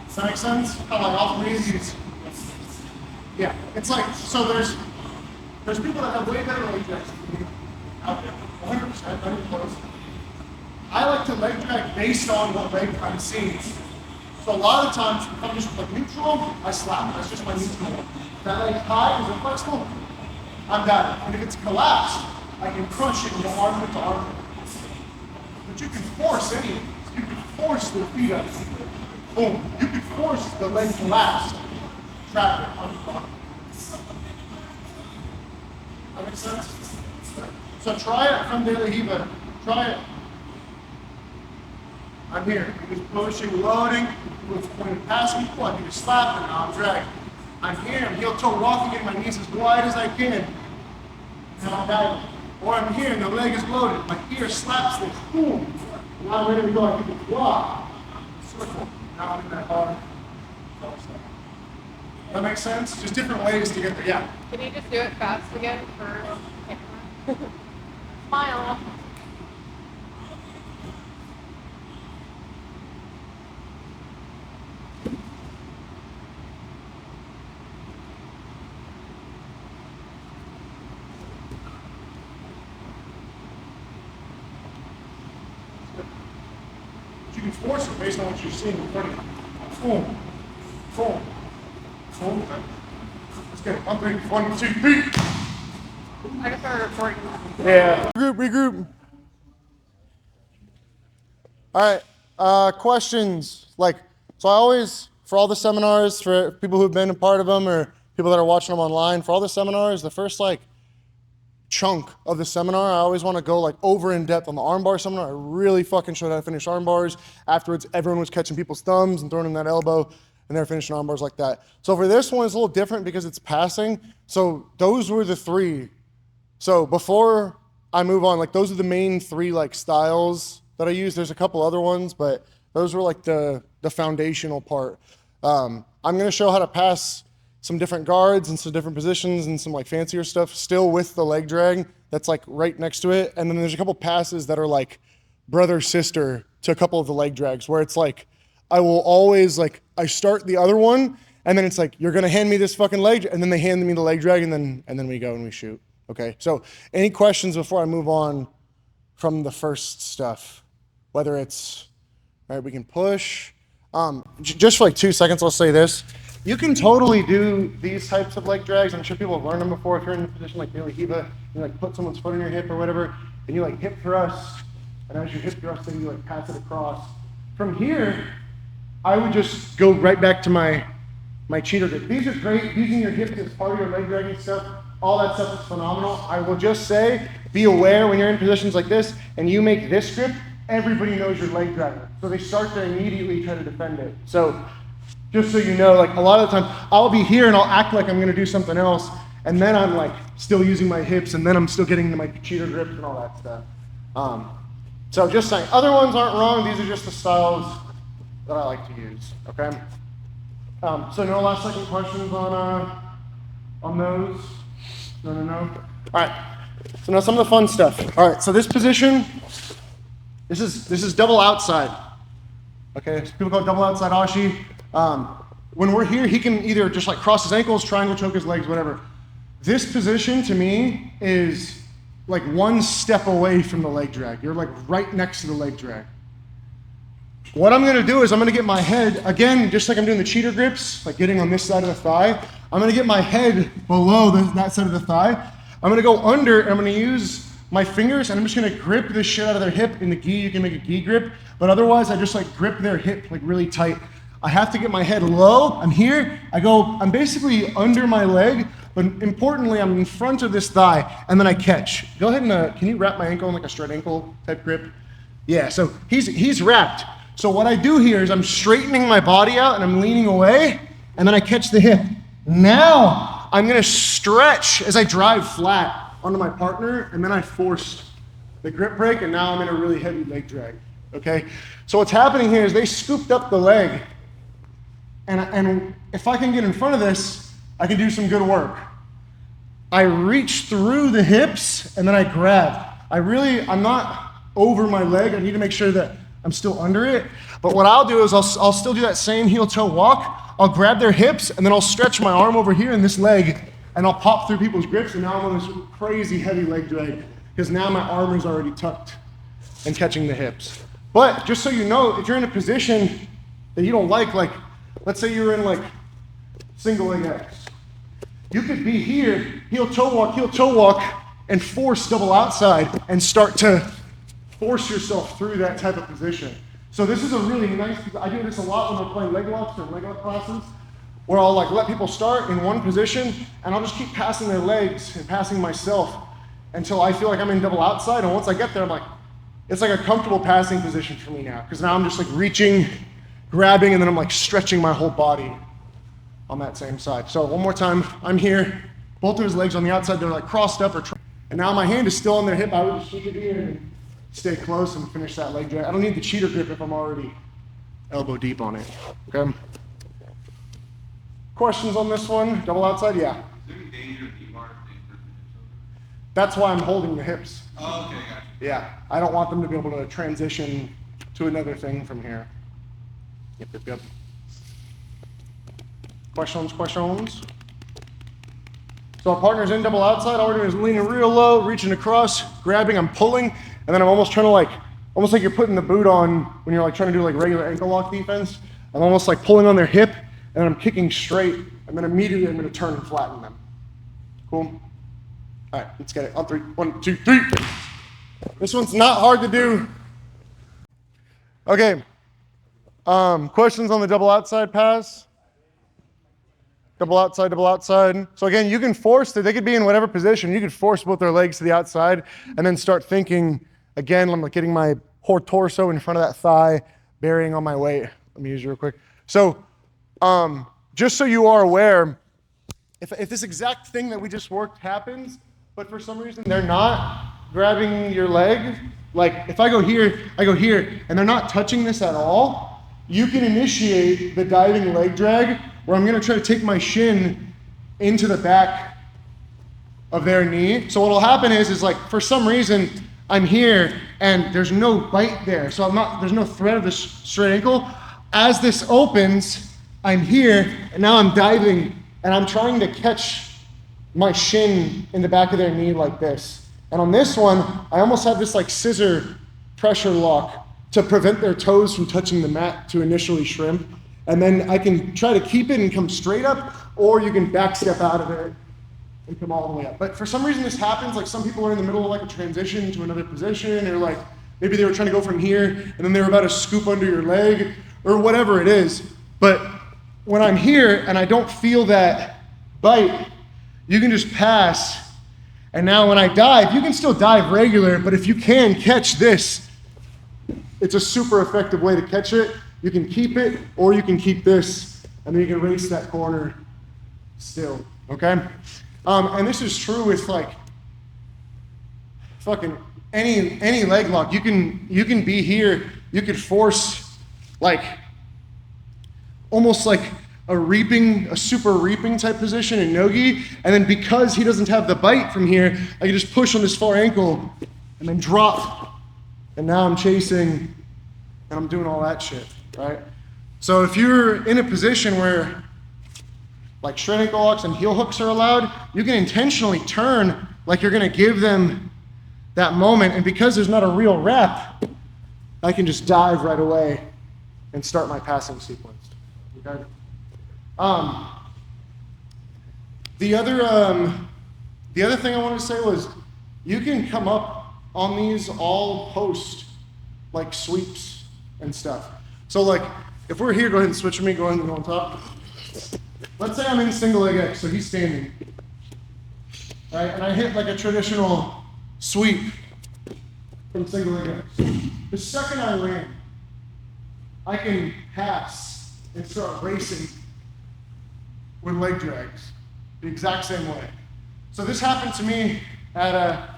Does that make sense? How like all three of these. Yeah, it's like, so there's people that have way better leg drags than me out there. 100%, very close. I like to leg drag based on what leg I'm seeing. So a lot of times, if I'm just like neutral, I slap. That's just my neutral. If that leg's high, is it flexible? I'm got it. And if it's collapsed, I can crush it and go armpit to armpit. But you can force any of these. You can force the feet up. Boom. You can force the leg collapsed. Trap it on the front. That makes sense? So try it from De La Riva. Try it. I'm here. I'm just pushing, loading. When it passes me, I can just slap and now I'm dragging. I'm here. I'm heel toe walking, getting my knees as wide as I can. Now I'm diving. Or I'm here and the leg is loaded. My ear slaps this. Boom. Now I'm ready to go. I can block. Circle. Now I'm in that hard. That makes sense? Just different ways to get there, yeah. Can you just do it fast again for camera? Smile. You can force it based on what you're seeing in front of you. Boom, boom, boom. Let's get it. 1, 3, 1, 2, 3. I just started recording. Yeah. Regroup. All right. Questions. So I always, for all the seminars, for people who've been a part of them or people that are watching them online, for all the seminars, the first chunk of the seminar, I always want to go over in depth on the armbar seminar. I really fucking showed how to finish arm bars. Afterwards, everyone was catching people's thumbs and throwing in that elbow, and they're finishing arm bars like that. So for this one, it's a little different because it's passing. So those were the 3. So before I move on, those are the main 3 styles that I use. There's a couple other ones, but those were the foundational part. I'm gonna show how to pass some different guards and some different positions and some fancier stuff still with the leg drag that's right next to it. And then there's a couple passes that are brother, sister to a couple of the leg drags where it's I will always I start the other one and then it's you're gonna hand me this fucking leg, and then they hand me the leg drag and then we go and we shoot. Okay, so any questions before I move on from the first stuff? Whether it's, all right, we can push. Just for 2 seconds, I'll say this. You can totally do these types of leg drags. I'm sure people have learned them before. If you're in a position like Billy Hiva, you put someone's foot on your hip or whatever, and you hip thrust, and as you hip thrust, then you pass it across. From here, I would just go right back to my cheater grip. These are great. Using your hips as part of your leg dragging stuff, all that stuff is phenomenal. I will just say, be aware when you're in positions like this, and you make this grip, everybody knows you're leg dragging. So they start to immediately try to defend it. So just so you know, a lot of the time, I'll be here and I'll act like I'm gonna do something else, and then I'm still using my hips, and then I'm still getting into my cheater grips and all that stuff. So just saying, other ones aren't wrong. These are just the styles that I like to use, okay? So no last second questions on those? No. All right, so now some of the fun stuff. All right, so this position, this is double outside. Okay, so people call it double outside ashi. When we're here, he can either just cross his ankles, triangle choke his legs, whatever. This position to me is 1 step away from the leg drag. You're right next to the leg drag. What I'm gonna do is I'm gonna get my head, again, just like I'm doing the cheater grips, getting on this side of the thigh, I'm gonna get my head below that side of the thigh. I'm gonna go under, and I'm gonna use my fingers, and I'm just gonna grip the shit out of their hip. In the gi, you can make a gi grip, but otherwise I just grip their hip really tight. I have to get my head low. I'm here, I'm basically under my leg, but importantly, I'm in front of this thigh, and then I catch. Go ahead and, can you wrap my ankle in a straight ankle type grip? Yeah, so he's wrapped. So what I do here is I'm straightening my body out and I'm leaning away, and then I catch the hip. Now I'm gonna stretch as I drive flat onto my partner, and then I forced the grip break, and now I'm in a really heavy leg drag, okay? So what's happening here is they scooped up the leg, and if I can get in front of this, I can do some good work. I reach through the hips, and then I grab. I'm not over my leg. I need to make sure that I'm still under it. But what I'll do is I'll still do that same heel toe walk. I'll grab their hips, and then I'll stretch my arm over here in this leg, and I'll pop through people's grips, and now I'm on this crazy heavy leg drag, because now my arm is already tucked and catching the hips. But just so you know, if you're in a position that you don't like let's say you're in single leg X, you could be here, heel toe walk, and force double outside and start to force yourself through that type of position. So this is a really nice, I do this a lot when we're playing leg locks or leg lock classes, where I'll let people start in one position, and I'll just keep passing their legs and passing myself until I feel like I'm in double outside. And once I get there, I'm it's a comfortable passing position for me now, because now I'm just reaching, grabbing, and then I'm stretching my whole body on that same side. So one more time, I'm here, both of his legs on the outside, they're crossed up, and now my hand is still on their hip. I would just keep it here and stay close and finish that leg drag. I don't need the cheater grip if I'm already elbow deep on it, okay? Questions on this one? Double outside? Yeah. Is there any danger of knee-bars being hurt in the shoulder? That's why I'm holding the hips. Oh, okay, gotcha. Yeah, I don't want them to be able to transition to another thing from here. Yep. Questions? So our partner's in double outside. All we're doing is leaning real low, reaching across, grabbing, I'm pulling, and then I'm almost trying to almost like you're putting the boot on when you're like trying to do like regular ankle lock defense. I'm almost like pulling on their hip, and then I'm kicking straight, and then immediately I'm gonna turn and flatten them. Cool? All right, let's get it. On three. 1, 2, 3. This one's not hard to do. Okay. Questions on the double outside pass? Double outside. So again, you can force they could be in whatever position. You could force both their legs to the outside and then start thinking, again, I'm like getting my whole torso in front of that thigh, burying on my weight. Let me use it real quick. So just so you are aware, if this exact thing that we just worked happens, but for some reason they're not grabbing your leg, like if I go here, and they're not touching this at all, you can initiate the diving leg drag where I'm gonna try to take my shin into the back of their knee. So what'll happen is like for some reason I'm here and there's no bite there. So there's no thread of this straight ankle. As this opens, I'm here and now I'm diving and I'm trying to catch my shin in the back of their knee like this. And on this one, I almost have this like scissor pressure lock to prevent their toes from touching the mat to initially shrimp. And then I can try to keep it and come straight up, or you can back step out of it and come all the way up. But for some reason this happens, like some people are in the middle of like a transition to another position, or like maybe they were trying to go from here and then they were about to scoop under your leg or whatever it is. But when I'm here and I don't feel that bite, you can just pass. And now when I dive, you can still dive regular, but if you can catch this, it's a super effective way to catch it. You can keep it, or you can keep this, and then you can race that corner still, okay? And this is true with like fucking any leg lock. You can be here, you could force like almost like a super reaping type position in nogi, and then because he doesn't have the bite from here, I can just push on this far ankle and then drop, and now I'm chasing and I'm doing all that shit, right? So if you're in a position where like straight ankle locks and heel hooks are allowed, you can intentionally turn like you're gonna give them that moment, and because there's not a real wrap, I can just dive right away and start my passing sequence, okay? The other thing I wanted to say was you can come up on these all post like sweeps and stuff. So like if we're here, go ahead and switch with me, go ahead and go on top. Let's say I'm in single leg X, so he's standing, right? And I hit like a traditional sweep from single leg X. The second I land, I can pass and start racing with leg drags, the exact same way. So this happened to me at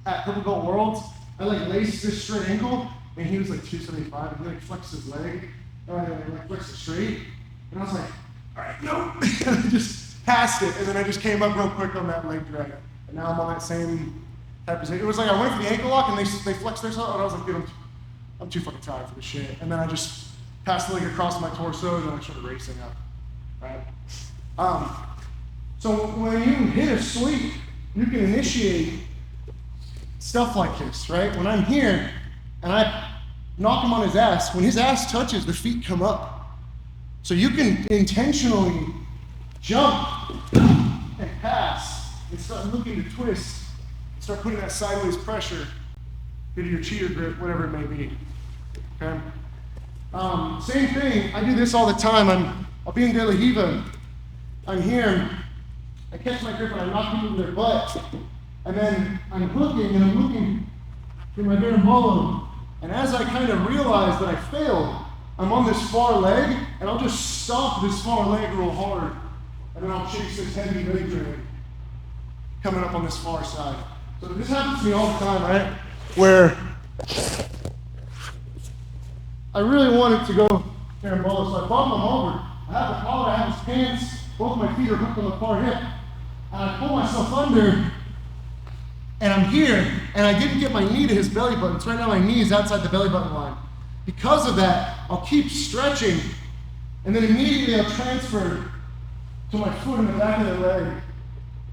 Purple Belt Worlds. I like laced this straight ankle, and he was like 275, and he like flexed his leg, and like flexed it straight, and I was like, all right, nope, and I just passed it, and then I just came up real quick on that leg drag, and now I'm on that same type of thing. It was like I went for the ankle lock, and they flexed their side, and I was like, dude, I'm too fucking tired for this shit, and then I just passed the leg across my torso, and then I started racing up, right? So when you hit a sweep, you can initiate stuff like this, right? When I'm here, and I knock him on his ass, when his ass touches, the feet come up. So you can intentionally jump and pass, and start looking to twist, and start putting that sideways pressure into your cheater grip, whatever it may be, okay? Same thing, I do this all the time. I'll be in De La Hiva, I'm here, I catch my grip and I knock people in their butt, and then I'm hooking and I'm looking through my berimbolo, and as I kind of realize that I failed, I'm on this far leg, and I'll just stomp this far leg real hard, and then I'll chase this heavy leg drag coming up on this far side. So this happens to me all the time, right? Where I really wanted to go Carambola. So I bump him over. I have the collar, I have his pants, both my feet are hooked on the far hip. And I pull myself under, and I'm here, and I didn't get my knee to his belly button. So right now my knee is outside the belly button line. Because of that, I'll keep stretching, and then immediately I'll transfer to my foot in the back of the leg.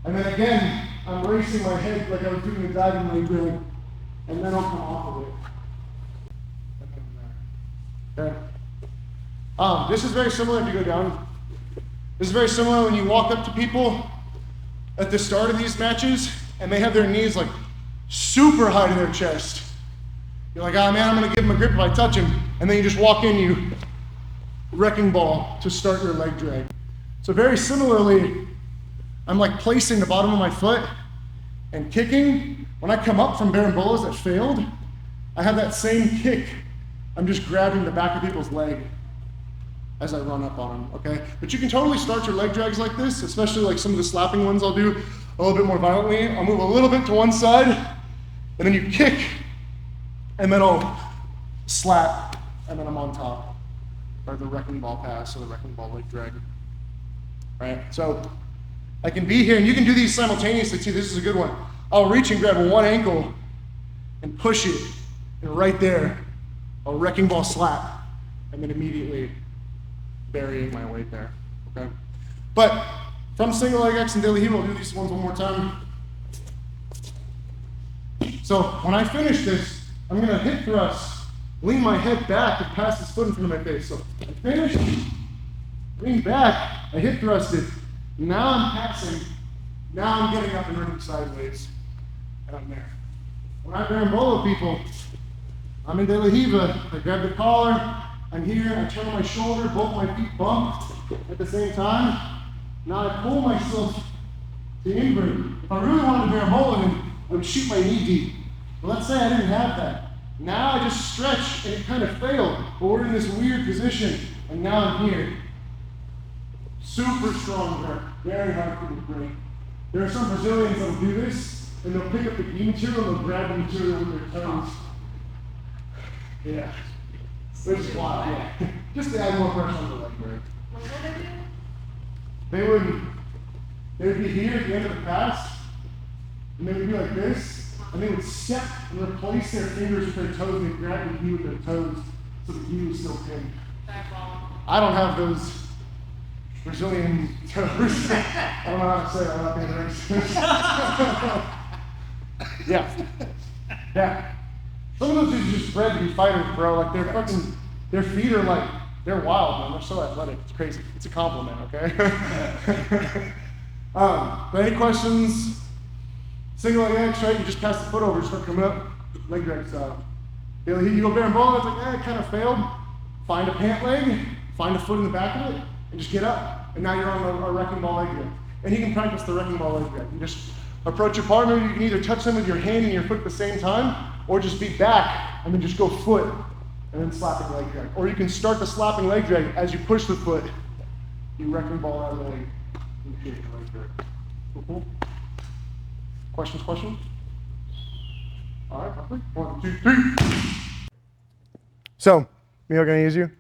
And then again, I'm racing my head like I was doing a diving leg drag, and then I'll come off of it. Okay. This is very similar if you go down. This is very similar when you walk up to people at the start of these matches and they have their knees like super high to their chest. You're like, oh man, I'm gonna give him a grip if I touch him. And then you just walk in, you wrecking ball to start your leg drag. So very similarly, I'm like placing the bottom of my foot and kicking. When I come up from barambolas that failed, I have that same kick. I'm just grabbing the back of people's leg as I run up on them, okay? But you can totally start your leg drags like this, especially like some of the slapping ones I'll do a little bit more violently. I'll move a little bit to one side, and then you kick, and then I'll slap, and then I'm on top. Or the wrecking ball pass, or the wrecking ball leg drag, right? So I can be here, and you can do these simultaneously too. This is a good one. I'll reach and grab one ankle and push it, and right there, I'll wrecking ball slap, and then immediately burying my weight there, okay? But from single leg X and daily heel, I'll do these ones one more time. So when I finish this, I'm gonna hip thrust, lean my head back and pass this foot in front of my face. So I finished, lean back, I hip thrusted. Now I'm passing, now I'm getting up and running sideways, and I'm there. When I barambola people, I'm in De La Hiva, I grab the collar, I'm here, I turn my shoulder, both my feet bump at the same time. Now I pull myself to invert. If I really wanted to barambola him, I would shoot my knee deep. But let's say I didn't have that. Now I just stretch and it kind of failed, but we're in this weird position, and now I'm here. Super strong grip, very hard to break. There are some Brazilians that will do this, and they'll pick up the gi material and they'll grab the material with their toes. Yeah. Which is wild, yeah. Just to add more pressure on the leg break. What would I do? They would be here at the end of the pass, and they would be like this, and they would step and replace their fingers with their toes, and they'd grab the gi with their toes, so the gi was still pinned. I don't have those Brazilian toes. I don't know how to say it, I'm not being racist. Yeah. Yeah. Some of those dudes are just bred to be fighters, bro. Like their feet are like, they're wild, man. They're so athletic. It's crazy. It's a compliment, okay? But any questions? Single leg X, right? You just pass the foot over, start coming up, leg drag style. You go barambola, it's like, it kind of failed. Find a pant leg, find a foot in the back of it, and just get up. And now you're on a wrecking ball leg drag. And you can practice the wrecking ball leg drag. You just approach your partner, you can either touch them with your hand and your foot at the same time, or just be back and then just go foot and then slapping leg drag. Or you can start the slapping leg drag as you push the foot, you wrecking ball that leg, and you shake the leg drag. Cool. Questions? All right, perfect. 1, 2, 3. So, Mio, gonna use you?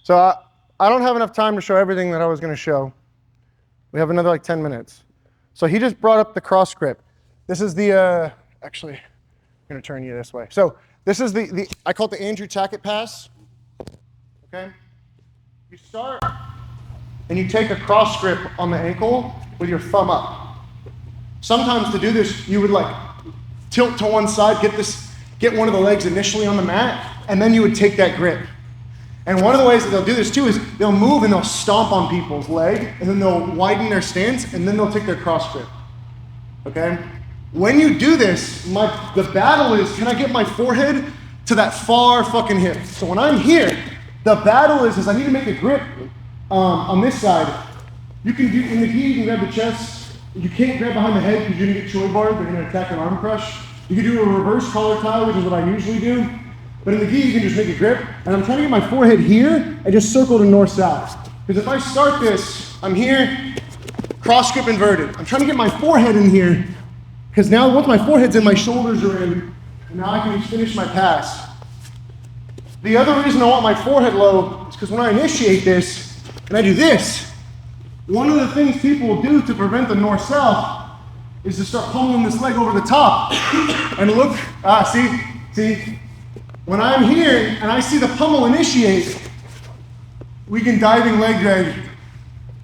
So I don't have enough time to show everything that I was gonna show. We have another like 10 minutes. So he just brought up the cross grip. This is the, actually, I'm gonna turn you this way. So this is the I call it the Andrew Tacket pass, okay? You start and you take a cross grip on the ankle with your thumb up. Sometimes to do this, you would like tilt to one side, get one of the legs initially on the mat, and then you would take that grip. And one of the ways that they'll do this too is they'll move and they'll stomp on people's leg, and then they'll widen their stance, and then they'll take their cross grip, okay? When you do this, the battle is, can I get my forehead to that far fucking hip? So when I'm here, the battle is I need to make a grip on this side. You can do, in the gi, you can grab the chest. You can't grab behind the head because you're gonna get choy barred, they're gonna attack an arm crush. You can do a reverse collar tie, which is what I usually do. But in the gi, you can just make a grip. And I'm trying to get my forehead here and just circle to north-south. Because if I start this, I'm here, cross grip inverted. I'm trying to get my forehead in here, because now once my forehead's in, my shoulders are in, and now I can finish my pass. The other reason I want my forehead low is because when I initiate this and I do this, one of the things people will do to prevent the north-south is to start pummeling this leg over the top. And look, see, when I'm here and I see the pummel initiate, we can diving leg drag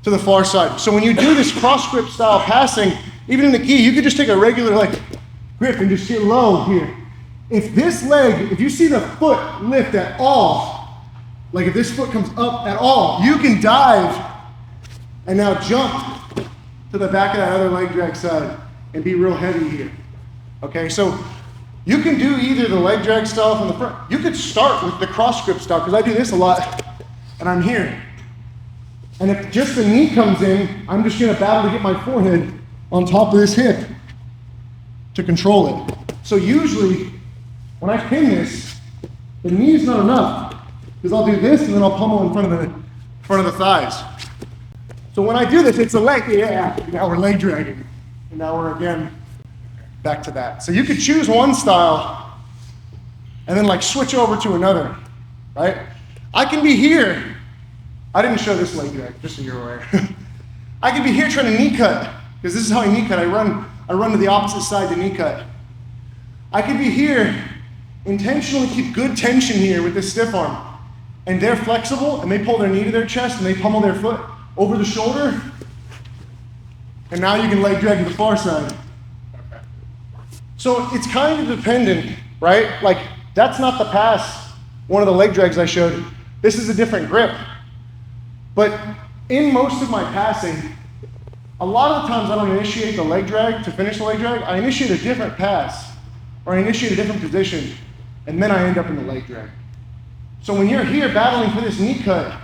to the far side. So when you do this cross grip style passing, even in the gi, you could just take a regular like grip and just get low here. If this leg, if you see the foot lift at all, like if this foot comes up at all, you can dive and now jump to the back of that other leg drag side and be real heavy here. Okay, so you can do either the leg drag style from the front. You could start with the cross grip style, because I do this a lot and I'm here. And if just the knee comes in, I'm just gonna battle to get my forehead on top of this hip to control it. So usually, when I pin this, the knee is not enough, because I'll do this and then I'll pummel in front of the thighs. So when I do this, it's a leg, now we're leg dragging. And now we're again back to that. So you could choose one style and then like switch over to another, right? I can be here. I didn't show this leg drag, just so you're aware. I could be here trying to knee cut, because this is how I knee cut. I run to the opposite side to knee cut. I could be here, intentionally keep good tension here with this stiff arm, and they're flexible, and they pull their knee to their chest, and they pummel their foot over the shoulder, and now you can leg drag to the far side. Okay. So it's kind of dependent, right? Like, that's not the pass, one of the leg drags I showed. This is a different grip. But in most of my passing, a lot of the times I don't initiate the leg drag to finish the leg drag. I initiate a different pass, or I initiate a different position, and then I end up in the leg drag. So when you're here battling for this knee cut,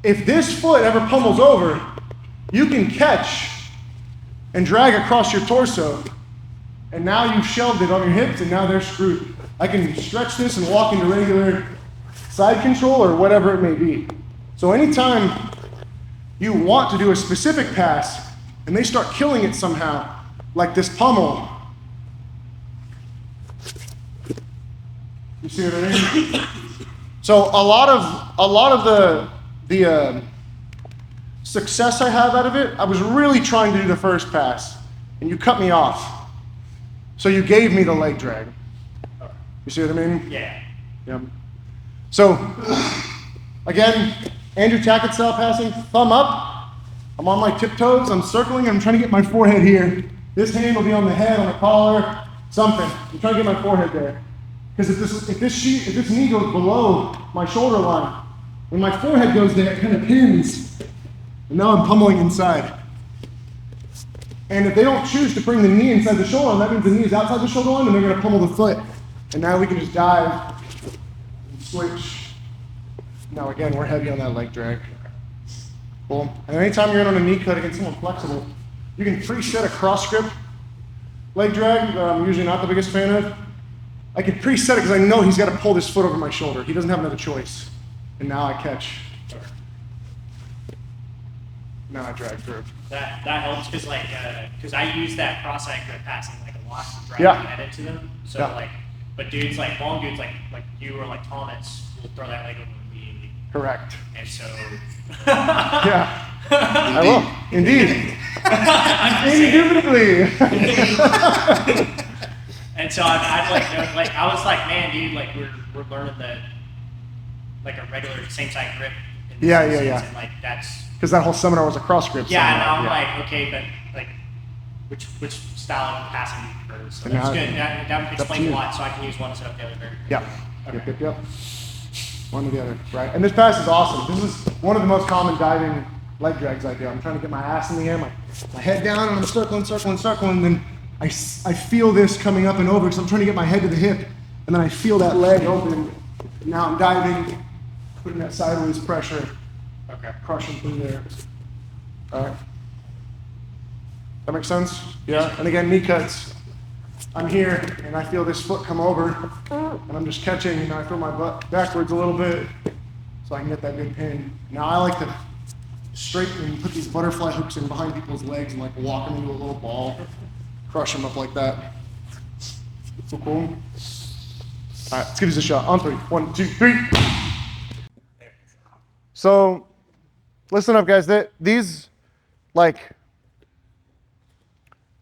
if this foot ever pummels over, you can catch and drag across your torso, and now you've shelved it on your hips, and now they're screwed. I can stretch this and walk into regular side control or whatever it may be. So anytime you want to do a specific pass and they start killing it somehow, like this pummel, you see what I mean? So a lot of the success I have out of it, I was really trying to do the first pass, and you cut me off. So you gave me the leg drag. You see what I mean? Yeah. Yeah. So again, Andrew Tacket style passing, thumb up. I'm on my tiptoes, I'm circling, I'm trying to get my forehead here. This hand will be on the head, on the collar, something. I'm trying to get my forehead there. Because if this knee goes below my shoulder line, when my forehead goes there, it kind of pins. And now I'm pummeling inside. And if they don't choose to bring the knee inside the shoulder line, that means the knee is outside the shoulder line, and they're gonna pummel the foot. And now we can just dive and switch. Now again, we're heavy on that leg drag. Cool. And anytime you're in on a knee cut against someone flexible, you can preset a cross grip leg drag that I'm usually not the biggest fan of. I can preset it because I know he's got to pull this foot over my shoulder. He doesn't have another choice. And now I catch. Now I drag through. That helps because I use that cross-side grip passing like a lot to drive Yeah. my head into them. So Yeah. but dudes like long dudes like you or like Thomas will throw that leg over immediately. Correct. And so Yeah. I will. Indeed. Indubitably. And so I was like, man, dude, like we're learning like a regular same side grip. In this Yeah. And like that's Because that whole seminar was a cross grip yeah. seminar. And I'm like, okay, but like which style of passing do you prefer? So And that's now- good. That it's up to explains a you. lot, so I can use one instead of the other. Yeah. Okay. Yep. One to the other, right? And this pass is awesome. This is one of the most common diving leg drags I do. I'm trying to get my ass in the air, my head down, and I'm circling, and then I feel this coming up and over because I'm trying to get my head to the hip, and then I feel that leg open. Now I'm diving, putting that sideways pressure, crushing through there. All right. That makes sense? Yeah. And again, knee cuts. I'm here, and I feel this foot come over, and I'm just catching, and I throw my butt backwards a little bit so I can get that good pin. Now I like to straighten and put these butterfly hooks in behind people's legs and like walk them into a little ball, crush them up like that. So cool. All right, let's give this a shot. On three. 1, 2, 3. So listen up, guys. These like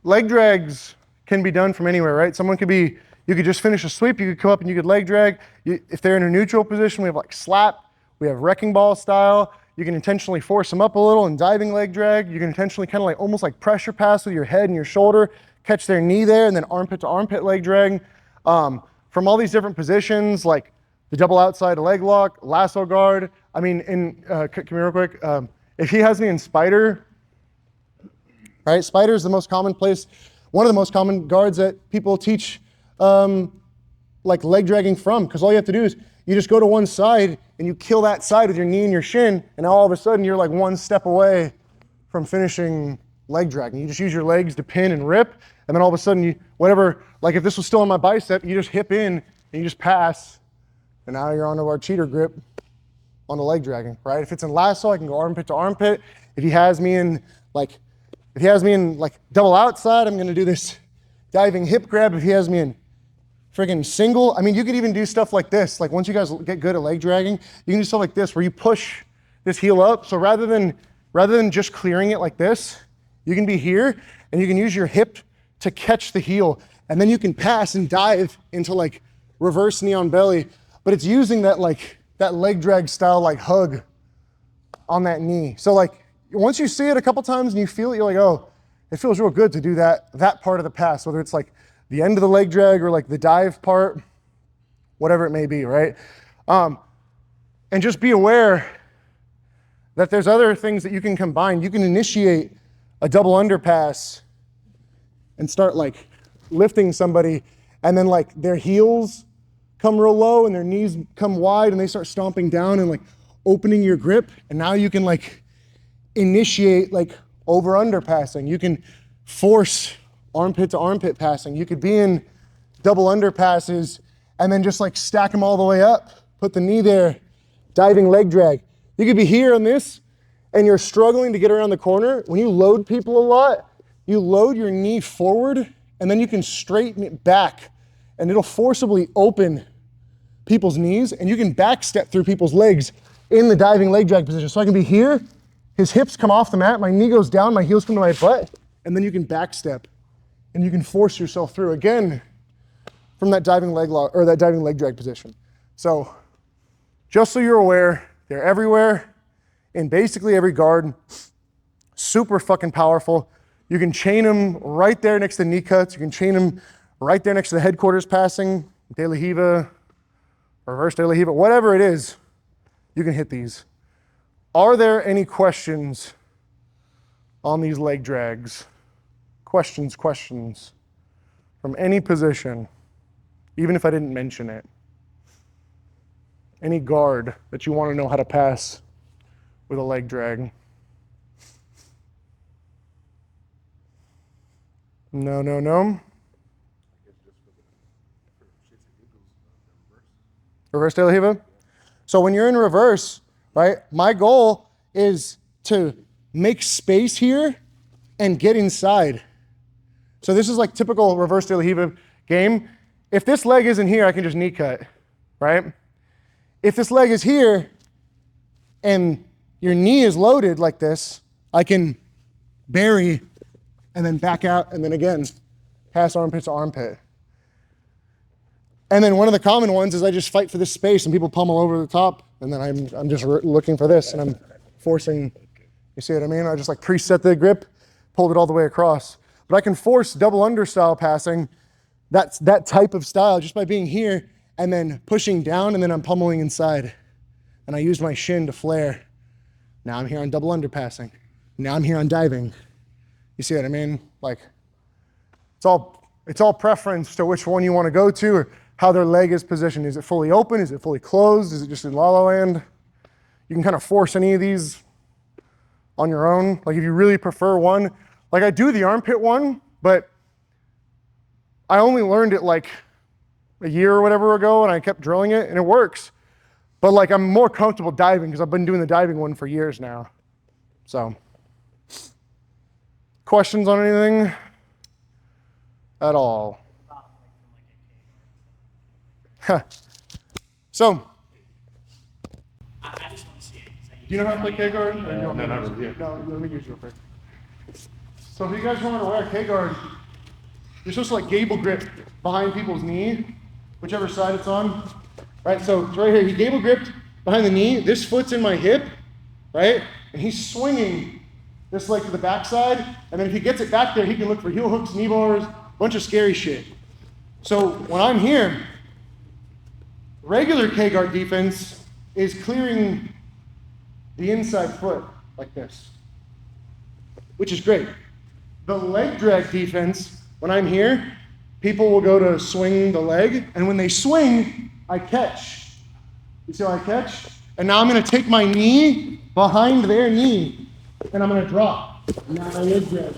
leg drags can be done from anywhere, right? You could just finish a sweep, you could come up and you could leg drag. If they're in a neutral position, we have like slap, we have wrecking ball style. You can intentionally force them up a little and diving leg drag. You can intentionally kind of like almost like pressure pass with your head and your shoulder, catch their knee there, and then armpit to armpit leg drag. From all these different positions, like the double outside leg lock, lasso guard. I mean, come here real quick. If he has me in spider, right? Spider is the most common place, one of the most common guards that people teach like leg dragging from, because all you have to do is you just go to one side and you kill that side with your knee and your shin, and all of a sudden you're like one step away from finishing leg dragging. You just use your legs to pin and rip, and then all of a sudden like if this was still on my bicep, you just hip in and you just pass, and now you're onto our cheater grip on the leg dragging, right? If it's in lasso, I can go armpit to armpit. If he has me in like double outside, I'm gonna do this diving hip grab. If he has me in friggin' single, I mean, you could even do stuff like this. Like once you guys get good at leg dragging, you can do stuff like this where you push this heel up. So rather than just clearing it like this, you can be here and you can use your hip to catch the heel, and then you can pass and dive into like reverse knee on belly. But it's using that leg drag style like hug on that knee. So like once you see it a couple times and you feel it, you're like, oh, it feels real good to do that part of the pass, whether it's like the end of the leg drag or like the dive part, whatever it may be, right? And just be aware that there's other things that you can combine. You can initiate a double underpass and start like lifting somebody, and then like their heels come real low and their knees come wide and they start stomping down and like opening your grip, and now you can like initiate like over under passing. You can force armpit to armpit passing. You could be in double under passes and then just like stack them all the way up, put the knee there, diving leg drag. You could be here on this and you're struggling to get around the corner. When you load people a lot, you load your knee forward and then you can straighten it back, and it'll forcibly open people's knees, and you can back step through people's legs in the diving leg drag position. So I can be here, his hips come off the mat, my knee goes down, my heels come to my butt, and then you can back step and you can force yourself through again from that diving leg lock or that diving leg drag position. So just so you're aware, they're everywhere in basically every guard. Super fucking powerful. You can chain them right there next to knee cuts. You can chain them right there next to the headquarters passing, De La Hiva, reverse De La Hiva, whatever it is, you can hit these. Are there any questions on these leg drags? Questions from any position, even if I didn't mention it. Any guard that you want to know how to pass with a leg drag? No. Reverse De La Hiva? So when you're in reverse, right, my goal is to make space here and get inside. So this is like typical reverse De La Hiva game. If this leg isn't here, I can just knee cut, right? If this leg is here and your knee is loaded like this, I can bury and then back out and then again, pass armpit to armpit. And then one of the common ones is I just fight for this space and people pummel over the top, and then I'm just looking for this and I'm forcing, you see what I mean? I just like preset the grip, pulled it all the way across. But I can force double under style passing, that type of style, just by being here and then pushing down, and then I'm pummeling inside. And I use my shin to flare. Now I'm here on double under passing. Now I'm here on diving. You see what I mean? Like, it's all preference to which one you want to go to or how their leg is positioned. Is it fully open? Is it fully closed? Is it just in La La Land? You can kind of force any of these on your own. Like if you really prefer one, like I do the armpit one, but I only learned it like a year or whatever ago, and I kept drilling it and it works. But like I'm more comfortable diving because I've been doing the diving one for years now. So, questions on anything at all? So, I just want to see it. Do you know how to play K-guard? No, not really. Yeah. No, let me use you real quick. So if you guys want to wear a K-guard, you're supposed to like gable grip behind people's knee, whichever side it's on. Right, so it's right here. He gable gripped behind the knee. This foot's in my hip, right? And he's swinging this leg to the backside. And then if he gets it back there, he can look for heel hooks, knee bars, a bunch of scary shit. So when I'm here, regular K-guard defense is clearing the inside foot like this, which is great. The leg drag defense, when I'm here, people will go to swing the leg, and when they swing, I catch. You see how I catch? And now I'm gonna take my knee behind their knee, and I'm gonna drop. Now I leg drag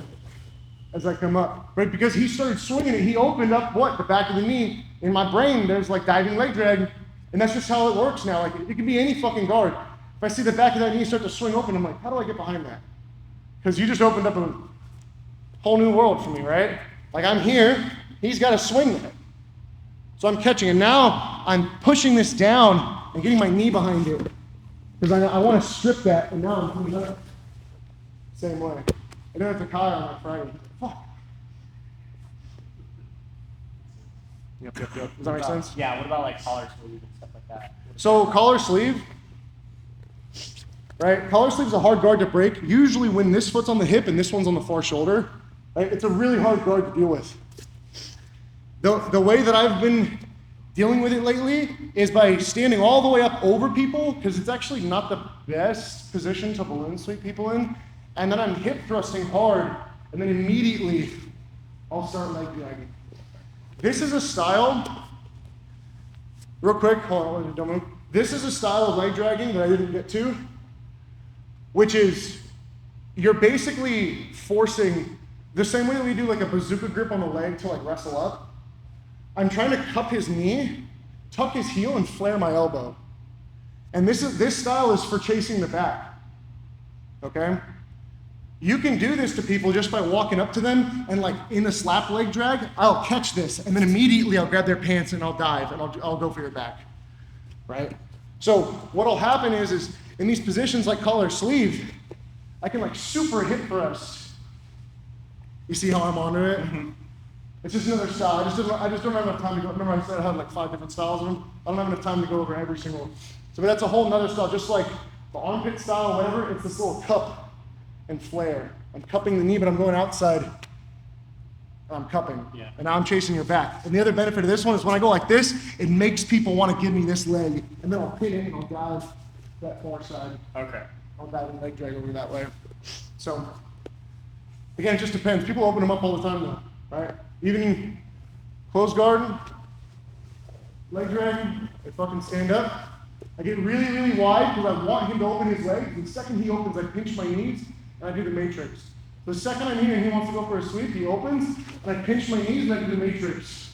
as I come up, right? Because he started swinging it, he opened up what? The back of the knee. In my brain, there's like diving leg drag, and that's just how it works now. Like it can be any fucking guard. If I see the back of that knee start to swing open, I'm like, how do I get behind that? Because you just opened up a whole new world for me, right? Like I'm here, he's got to swing that. So I'm catching, and now I'm pushing this down and getting my knee behind it. Because I want to strip that, and now I'm coming up. Same way. I did it to Kyle on my Friday. Fuck. Yep. Does that make sense? Yeah, what about like collar sleeve and stuff like that? So collar sleeve, right? Collar sleeve is a hard guard to break. Usually when this foot's on the hip and this one's on the far shoulder, right? It's a really hard guard to deal with. The way that I've been dealing with it lately is by standing all the way up over people, because it's actually not the best position to balloon sweep people in. And then I'm hip thrusting hard, and then immediately I'll start leg dragging. This is a style, real quick, hold on, don't move. This is a style of leg dragging that I didn't get to, which is you're basically forcing the same way that we do like a bazooka grip on the leg to like wrestle up. I'm trying to cup his knee, tuck his heel, and flare my elbow. And this style is for chasing the back. Okay? You can do this to people just by walking up to them and like in the slap leg drag, I'll catch this and then immediately I'll grab their pants and I'll dive and I'll go for your back. Right? So what'll happen is in these positions like collar sleeve, I can like super hip thrust. You see how I'm onto it? Mm-hmm. It's just another style. I just don't have enough time to go. Remember I said I had like 5 different styles of them? I don't have enough time to go over every single. So but that's a whole nother style. Just like the armpit style, whatever, it's this little cup and flare. I'm cupping the knee, but I'm going outside. And I'm cupping. Yeah. And now I'm chasing your back. And the other benefit of this one is when I go like this, it makes people want to give me this leg. And then I'll pin it and I'll dive that far side. Okay. I'll dive and leg drag over that way. So, again, it just depends. People open them up all the time though, right? Even close guard, leg drag, I fucking stand up. I get really, really wide because I want him to open his legs. The second he opens, I pinch my knees and I do the matrix. The second I'm here and he wants to go for a sweep, he opens and I pinch my knees and I do the matrix.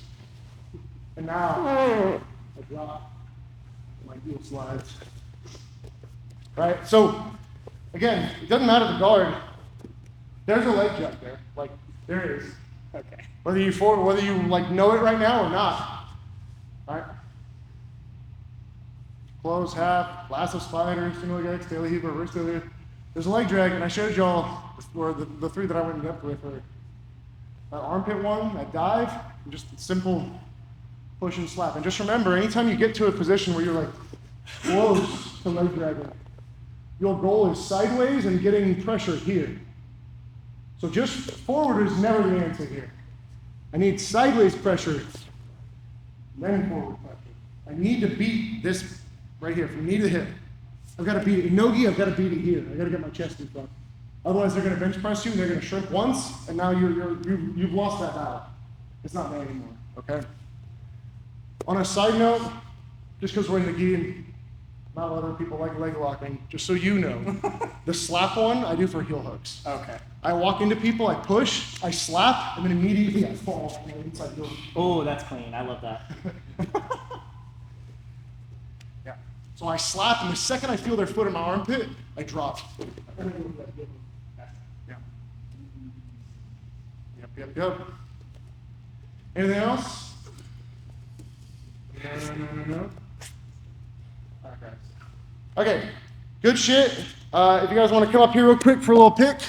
And now I drop. My heel slides. Right? So again, it doesn't matter the guard. There's a leg jump there. Like there is. Okay. Whether you like know it right now or not. All right. Close, half, lasso spider, single leg X, daily heave, reverse daily. There's a leg drag, and I showed y'all or the 3 that I went in depth with are that armpit one, that dive, and just simple push and slap. And just remember, anytime you get to a position where you're like close to leg dragging, your goal is sideways and getting pressure here. So just forward is never the answer here. I need sideways pressure, then forward pressure. I need to beat this right here, from knee to hip. I've got to beat it. In nogi, I've got to beat it here. I've got to get my chest in front. Otherwise, they're going to bench press you, and they're going to shrink once, and now you've lost that battle. It's not there anymore, okay? On a side note, just because we're in the gi and not a lot of people like leg locking, just so you know, the slap one I do for heel hooks. Okay. I walk into people, I push, I slap, and then immediately I fall on my inside heel. Oh, that's clean. I love that. Yeah. So I slap, and the second I feel their foot in my armpit, I drop. Yeah. Yep. Anything else? No. Okay, Good shit. If you guys want to come up here real quick for a little pick.